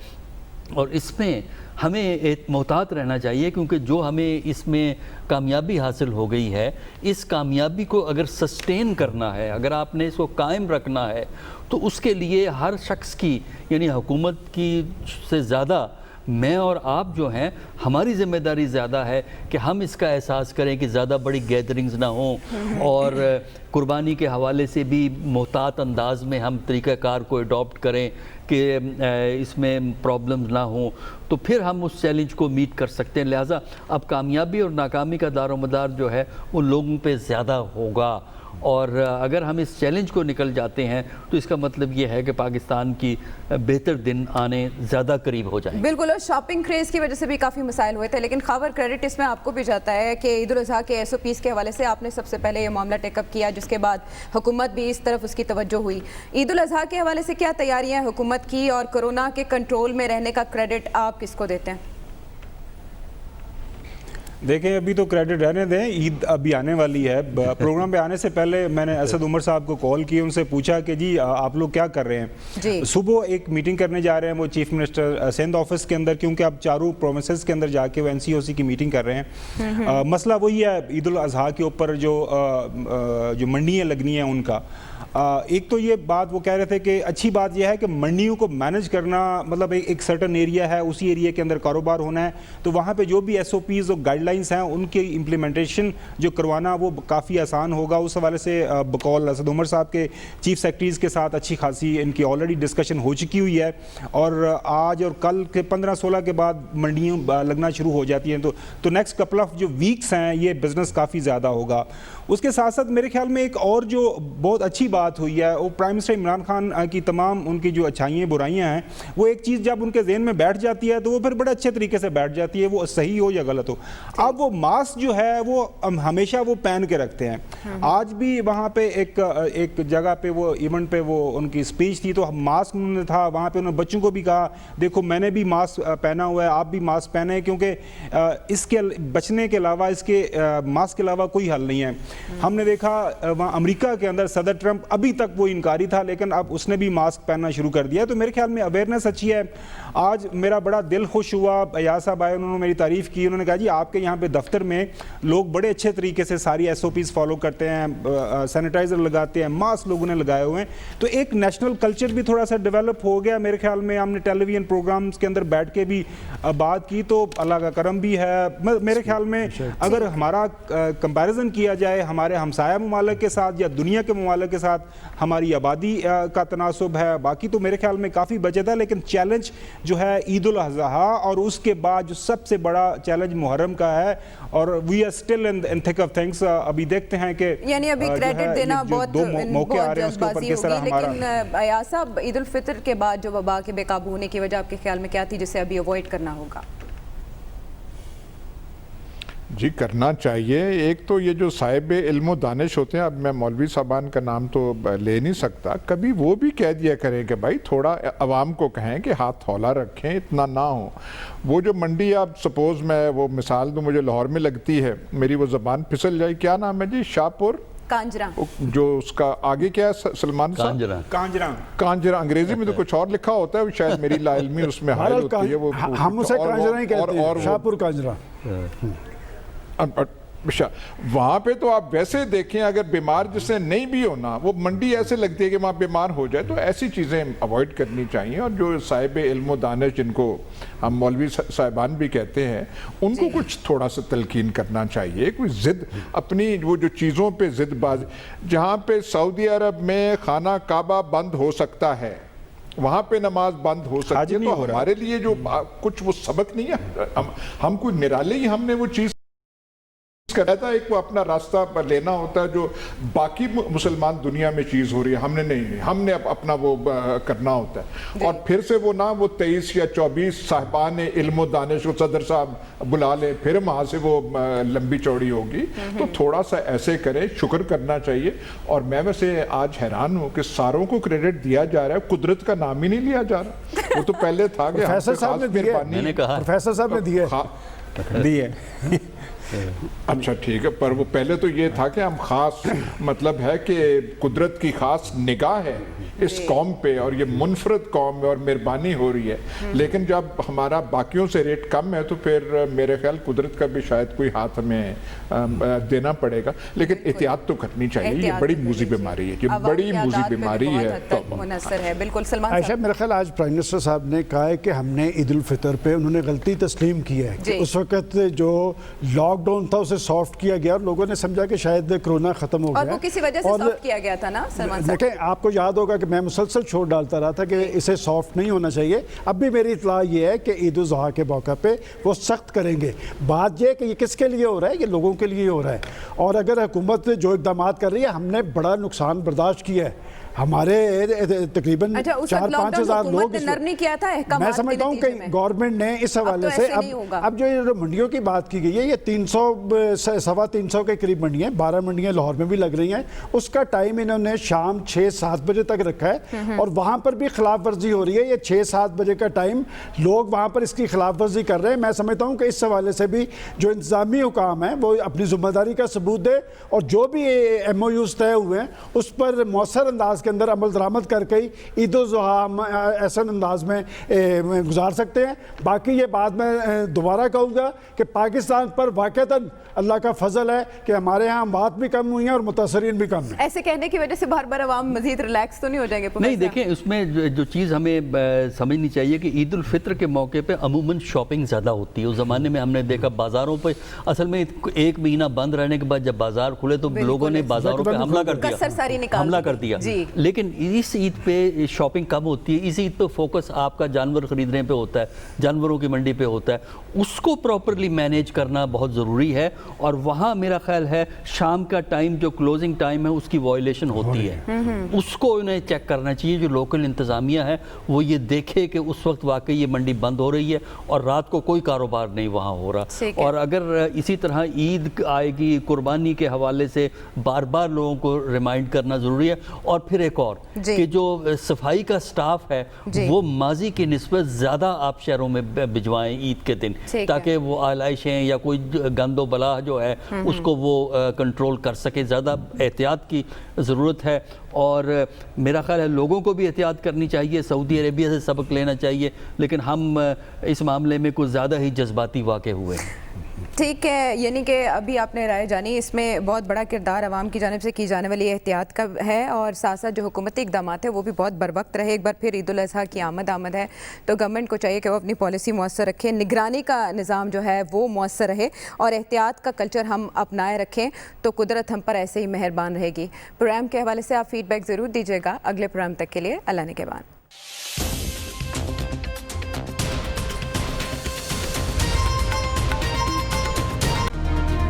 D: اور اس میں ہمیں محتاط رہنا چاہیے, کیونکہ جو ہمیں اس میں کامیابی حاصل ہو گئی ہے, اس کامیابی کو اگر سسٹین کرنا ہے, اگر آپ نے اس کو قائم رکھنا ہے, تو اس کے لیے ہر شخص کی, یعنی حکومت کی سے زیادہ میں اور آپ جو ہیں, ہماری ذمہ داری زیادہ ہے کہ ہم اس کا احساس کریں کہ زیادہ بڑی گیدرنگز نہ ہوں, اور قربانی کے حوالے سے بھی محتاط انداز میں ہم طریقہ کار کو اڈاپٹ کریں کہ اس میں پرابلمز نہ ہوں, تو پھر ہم اس چیلنج کو میٹ کر سکتے ہیں. لہٰذا اب کامیابی اور ناکامی کا دار و مدار جو ہے وہ لوگوں پہ زیادہ ہوگا, اور اگر ہم اس چیلنج کو نکل جاتے ہیں تو اس کا مطلب یہ ہے کہ پاکستان کی بہتر دن آنے زیادہ قریب ہو جائیں.
A: بالکل, اور شاپنگ کریز کی وجہ سے بھی کافی مسائل ہوئے تھے, لیکن خاور کریڈٹ اس میں آپ کو بھی جاتا ہے کہ عید الاضحیٰ کے SOPs کے حوالے سے آپ نے سب سے پہلے یہ معاملہ ٹیک اپ کیا, جس کے بعد حکومت بھی اس طرف اس کی توجہ ہوئی. عید الاضحیٰ کے حوالے سے کیا تیاریاں ہیں حکومت کی, اور کرونا کے کنٹرول میں رہنے کا کریڈٹ آپ کس کو دیتے ہیں؟
E: دیکھیں, ابھی تو کریڈٹ رہنے دیں, عید ابھی آنے والی ہے. پروگرام پہ آنے سے پہلے میں نے اسد عمر صاحب کو کال کی, ان سے پوچھا کہ جی آپ لوگ کیا کر رہے ہیں. صبح ایک میٹنگ کرنے جا رہے ہیں وہ چیف منسٹر سندھ آفس کے اندر, کیونکہ اب چاروں پروونسز کے اندر جا کے وہ NCOC کی میٹنگ کر رہے ہیں. مسئلہ وہی ہے عید الاضحیٰ کے اوپر جو منڈیاں لگنی ہیں ان کا. ایک تو یہ بات وہ کہہ رہے تھے کہ اچھی بات یہ ہے کہ منڈیوں کو مینج کرنا, مطلب ایک سرٹن ایریا ہے, اسی ایریا کے اندر کاروبار ہونا ہے, تو وہاں پہ جو بھی SOPs اور گائیڈ لائنس ہیں ان کی امپلیمنٹیشن جو کروانا وہ کافی آسان ہوگا. اس حوالے سے بقول اسد عمر صاحب کے چیف سیکرٹریز کے ساتھ اچھی خاصی ان کی آلریڈی ڈسکشن ہو چکی ہوئی ہے, اور آج اور کل کے 15-16 کے بعد منڈیاں لگنا شروع ہو جاتی ہیں, تو نیکسٹ کپل آف جو ویکس ہیں یہ بزنس کافی زیادہ ہوگا. اس کے ساتھ ساتھ میرے خیال میں ایک اور جو بہت اچھی بات ہوئی ہے وہ پرائم منسٹر عمران خان کی تمام ان کی جو اچھائیاں برائیاں ہیں, وہ ایک چیز جب ان کے ذہن میں بیٹھ جاتی ہے تو وہ پھر بڑے اچھے طریقے سے بیٹھ جاتی ہے, وہ صحیح ہو یا غلط ہو. اب وہ ماسک جو ہے وہ ہمیشہ وہ پہن کے رکھتے ہیں. آج بھی وہاں پہ ایک جگہ پہ وہ ایونٹ پہ وہ ان کی اسپیچ تھی, تو ماسک انہوں نے تھا وہاں پہ, انہوں نے بچوں کو بھی کہا دیکھو میں نے بھی ماسک پہنا ہوا ہے, آپ بھی ماسک پہنے, کیونکہ اس کے بچنے کے علاوہ, اس کے ماسک کے علاوہ کوئی حل نہیں ہے. ہم نے دیکھا وہاں امریکہ کے اندر صدر ٹرمپ ابھی تک وہ انکاری تھا, لیکن اب اس نے بھی ماسک پہننا شروع کر دیا. تو میرے خیال میں اویئرنیس اچھی ہے. آج میرا بڑا دل خوش ہوا, ایاز صاحب آئے, انہوں نے میری تعریف کی, انہوں نے کہا جی آپ کے یہاں پہ دفتر میں لوگ بڑے اچھے طریقے سے ساری SOPs فالو کرتے ہیں, سینیٹائزر لگاتے ہیں, ماسک لوگوں نے لگائے ہوئے ہیں, تو ایک نیشنل کلچر بھی تھوڑا سا ڈیولپ ہو گیا. میرے خیال میں ہم نے ٹیلی ویژن پروگرامز کے اندر بیٹھ کے بھی بات کی, تو اللہ کا کرم بھی ہے. میرے خیال میں اگر ہمارا کمپیریزن کیا جائے ہمارے ہمسایہ ممالک کے ساتھ یا دنیا کے ممالک کے ساتھ ہماری آبادی کا تناسب ہے. باقی تو میرے خیال میں کافی بچت ہے, لیکن چیلنج جو ہے عید الاضحیٰ اور اس کے بعد جو سب سے بڑا چیلنج محرم کا ہے, اور وی آر اسٹل ان تھک آف تھنگس. ابھی دیکھتے ہیں کہ
A: یعنی ابھی کریڈٹ دینا بہت
E: دو موقع آ رہے ہیں اس کے اوپر کس طرح ہمارا.
A: لیکن ایاز صاحب, عید الفطر کے بعد جو وبا کے بے قابو ہونے کی وجہ آپ کے خیال میں کیا تھی جسے ابھی اوائڈ کرنا ہوگا؟
B: جی کرنا چاہیے. ایک تو یہ جو صاحب علم و دانش ہوتے ہیں, اب میں مولوی صاحبان کا نام تو لے نہیں سکتا, کبھی وہ بھی کہہ دیا کریں کہ بھائی تھوڑا عوام کو کہیں کہ ہاتھ ہولا رکھیں, اتنا نہ ہو. وہ جو منڈی, آپ سپوز میں وہ مثال دوں, مجھے لاہور میں لگتی ہے, میری وہ زبان پھسل جائے, کیا نام ہے جی, شاہ پور
A: کانجرا,
B: جو اس کا آگے کیا ہے سلمان صاحب, کانجرا. انگریزی میں تو کچھ اور لکھا ہوتا ہے, شاید میری لا علمی اس میں حائل ہوتی ہے. وہ
C: ہم اسے کانجرا ہی کہتے ہیں, شاہ پور کانجرا.
B: وہاں پہ تو آپ ویسے دیکھیں, اگر بیمار جسے نہیں بھی ہونا, وہ منڈی ایسے لگتی ہے کہ وہاں بیمار ہو جائے. تو ایسی چیزیں اوائڈ کرنی چاہیے. اور جو صاحب علم و دانش, جن کو ہم مولوی صاحبان بھی کہتے ہیں, ان کو کچھ تھوڑا سا تلقین کرنا چاہیے. کوئی ضد اپنی وہ جو چیزوں پہ ضد باز, جہاں پہ سعودی عرب میں خانہ کعبہ بند ہو سکتا ہے, وہاں پہ نماز بند ہو سکتی ہے, تو ہمارے لیے جو کچھ وہ سبق نہیں ہے. ہم کوئی نرالے ہی ہم نے وہ چیز کہتا ہے, ایک وہ اپنا راستہ پر لینا ہوتا ہے جو باقی مسلمان دنیا میں چیز ہو رہی ہے, ہم نے نہیں, ہم نے اپنا وہ کرنا ہوتا ہے. اور پھر سے وہ 23 یا 24 صاحبان علم و دانش کو صدر صاحب بلا لیں, پھر وہاں سے وہ لمبی چوڑی ہوگی. تو تھوڑا سا ایسے کریں, شکر کرنا چاہیے. اور میں ویسے آج حیران ہوں کہ ساروں کو کریڈٹ دیا جا رہا ہے, قدرت کا نام ہی نہیں لیا جا رہا. وہ تو پہلے تھا کہ
C: پروفیسر صاحب نے دیے.
B: اچھا ٹھیک ہے, پر وہ پہلے تو یہ تھا کہ ہم خاص, مطلب ہے کہ قدرت کی خاص نگاہ ہے اس قوم پہ, اور یہ منفرد قوم ہے اور مہربانی ہو رہی ہے. لیکن جب ہمارا باقیوں سے ریٹ کم ہے, تو پھر میرے خیال قدرت کا بھی شاید کوئی ہاتھ ہمیں دینا پڑے گا. لیکن احتیاط تو کرنی چاہیے, یہ بڑی موذی بیماری ہے, یہ بڑی موذی بیماری ہے.
A: بالکل. سلمان
C: عائشہ, میرا خیال آج پرائم منسٹر صاحب نے کہا ہے کہ ہم نے عید الفطر پہ, انہوں نے غلطی تسلیم کی ہے کہ اس وقت جو لاک ڈاؤن تھا اسے سافٹ کیا گیا, اور لوگوں نے سمجھا کہ شاید کرونا ختم ہو گیا,
A: اور وہ کسی وجہ سے سافٹ کیا گیا تھا نا سلمان صاحب.
C: دیکھیں, آپ کو یاد ہوگا کہ میں مسلسل چھوٹ ڈالتا رہا تھا کہ اسے سافٹ نہیں ہونا چاہیے. اب بھی میری اطلاع یہ ہے کہ عید الاضحیٰ کے موقع پہ وہ سخت کریں گے. بات یہ کہ یہ کس کے لیے ہو رہا ہے, یہ لوگوں کے لیے ہو رہا ہے. اور اگر حکومت جو اقدامات کر رہی ہے, ہم نے بڑا نقصان برداشت کیا ہے. ہمارے تقریباً 4-5 ہزار لوگ, میں سمجھتا ہوں کہ گورنمنٹ نے اس حوالے سے اب جو منڈیوں کی بات کی گئی ہے, یہ 300-325 کے قریب منڈیاں, 12 منڈیاں لاہور میں بھی لگ رہی ہیں. اس کا ٹائم انہوں نے شام 6-7 بجے تک رکھا ہے, اور وہاں پر بھی خلاف ورزی ہو رہی ہے. یہ 6-7 بجے کا ٹائم, لوگ وہاں پر اس کی خلاف ورزی کر رہے ہیں. میں سمجھتا ہوں کہ اس حوالے سے بھی جو انتظامی حکام ہیں وہ اپنی ذمہ داری کا ثبوت دے, اور جو بھی MOUs طے ہوئے ہیں اس پر مؤثر انداز کے اندر عمل درآمد کر کے عید الاضحیٰ ہم ایسے انداز میں گزار سکتے ہیں. باقی یہ بات میں دوبارہ کہوں گا کہ پاکستان پر واقعتاً اللہ کا فضل ہے کہ ہمارے ہاں اموات بھی کم ہوئی ہیں اور متاثرین بھی کم ہیں.
A: ایسے کہنے کی وجہ سے بار بار عوام مزید ریلیکس تو نہیں ہو جائیں گے؟
D: نہیں, دیکھیں, اس میں جو چیز ہمیں سمجھنی چاہیے کہ عید الفطر کے موقع پہ عموماً شاپنگ زیادہ ہوتی ہے. اس زمانے میں ہم نے دیکھا بازاروں پہ اصل میں 1 مہینہ بند رہنے کے بعد جب بازار کھلے تو لوگوں نے بازاروں پہ حملہ کر دیا. لیکن اس عید پہ شاپنگ کم ہوتی ہے. اس عید پہ فوکس آپ کا جانور خریدنے پہ ہوتا ہے, جانوروں کی منڈی پہ ہوتا ہے. اس کو پراپرلی مینیج کرنا بہت ضروری ہے. اور وہاں میرا خیال ہے شام کا ٹائم جو کلوزنگ ٹائم ہے اس کی وائلیشن ہوتی ہے, اس کو انہیں چیک کرنا چاہیے. جو لوکل انتظامیہ ہے وہ یہ دیکھے کہ اس وقت واقعی یہ منڈی بند ہو رہی ہے اور رات کو کوئی کاروبار نہیں وہاں ہو رہا. اور اگر اسی طرح عید آئے گی, قربانی کے حوالے سے بار بار لوگوں کو ریمائنڈ کرنا ضروری ہے. اور پھر ایک اور کہ جو صفائی کا سٹاف ہے وہ ماضی کی نسبت زیادہ آپ شہروں میں بھجوائیں عید کے دن, تاکہ وہ آلائشیں یا کوئی گند و بلا جو ہے اس کو وہ کنٹرول کر سکے. زیادہ احتیاط کی ضرورت ہے. اور میرا خیال ہے لوگوں کو بھی احتیاط کرنی چاہیے, سعودی عربیہ سے سبق لینا چاہیے, لیکن ہم اس معاملے میں کچھ زیادہ ہی جذباتی واقع ہوئے ہیں.
A: ٹھیک ہے، یعنی کہ ابھی آپ نے رائے جانی، اس میں بہت بڑا کردار عوام کی جانب سے کی جانے والی احتیاط کا ہے، اور ساتھ ساتھ جو حکومتی اقدامات ہیں وہ بھی بہت بر وقت رہے. ایک بار پھر عید الاضحیٰ کی آمد ہے تو گورنمنٹ کو چاہیے کہ وہ اپنی پالیسی مؤثر رکھے، نگرانی کا نظام جو ہے وہ مؤثر رہے، اور احتیاط کا کلچر ہم اپنائے رکھیں تو قدرت ہم پر ایسے ہی مہربان رہے گی. پروگرام کے حوالے سے آپ فیڈ بیک ضرور دیجیے گا. اگلے پروگرام تک کے لیے اللہ نگہبان.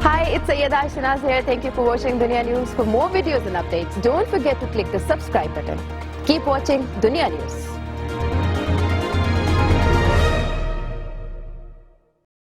F: Hi, it's Sayyeda Shanaz here. Thank you for watching Dunya News. For more videos and updates, don't forget to click the subscribe button. Keep watching Dunya News.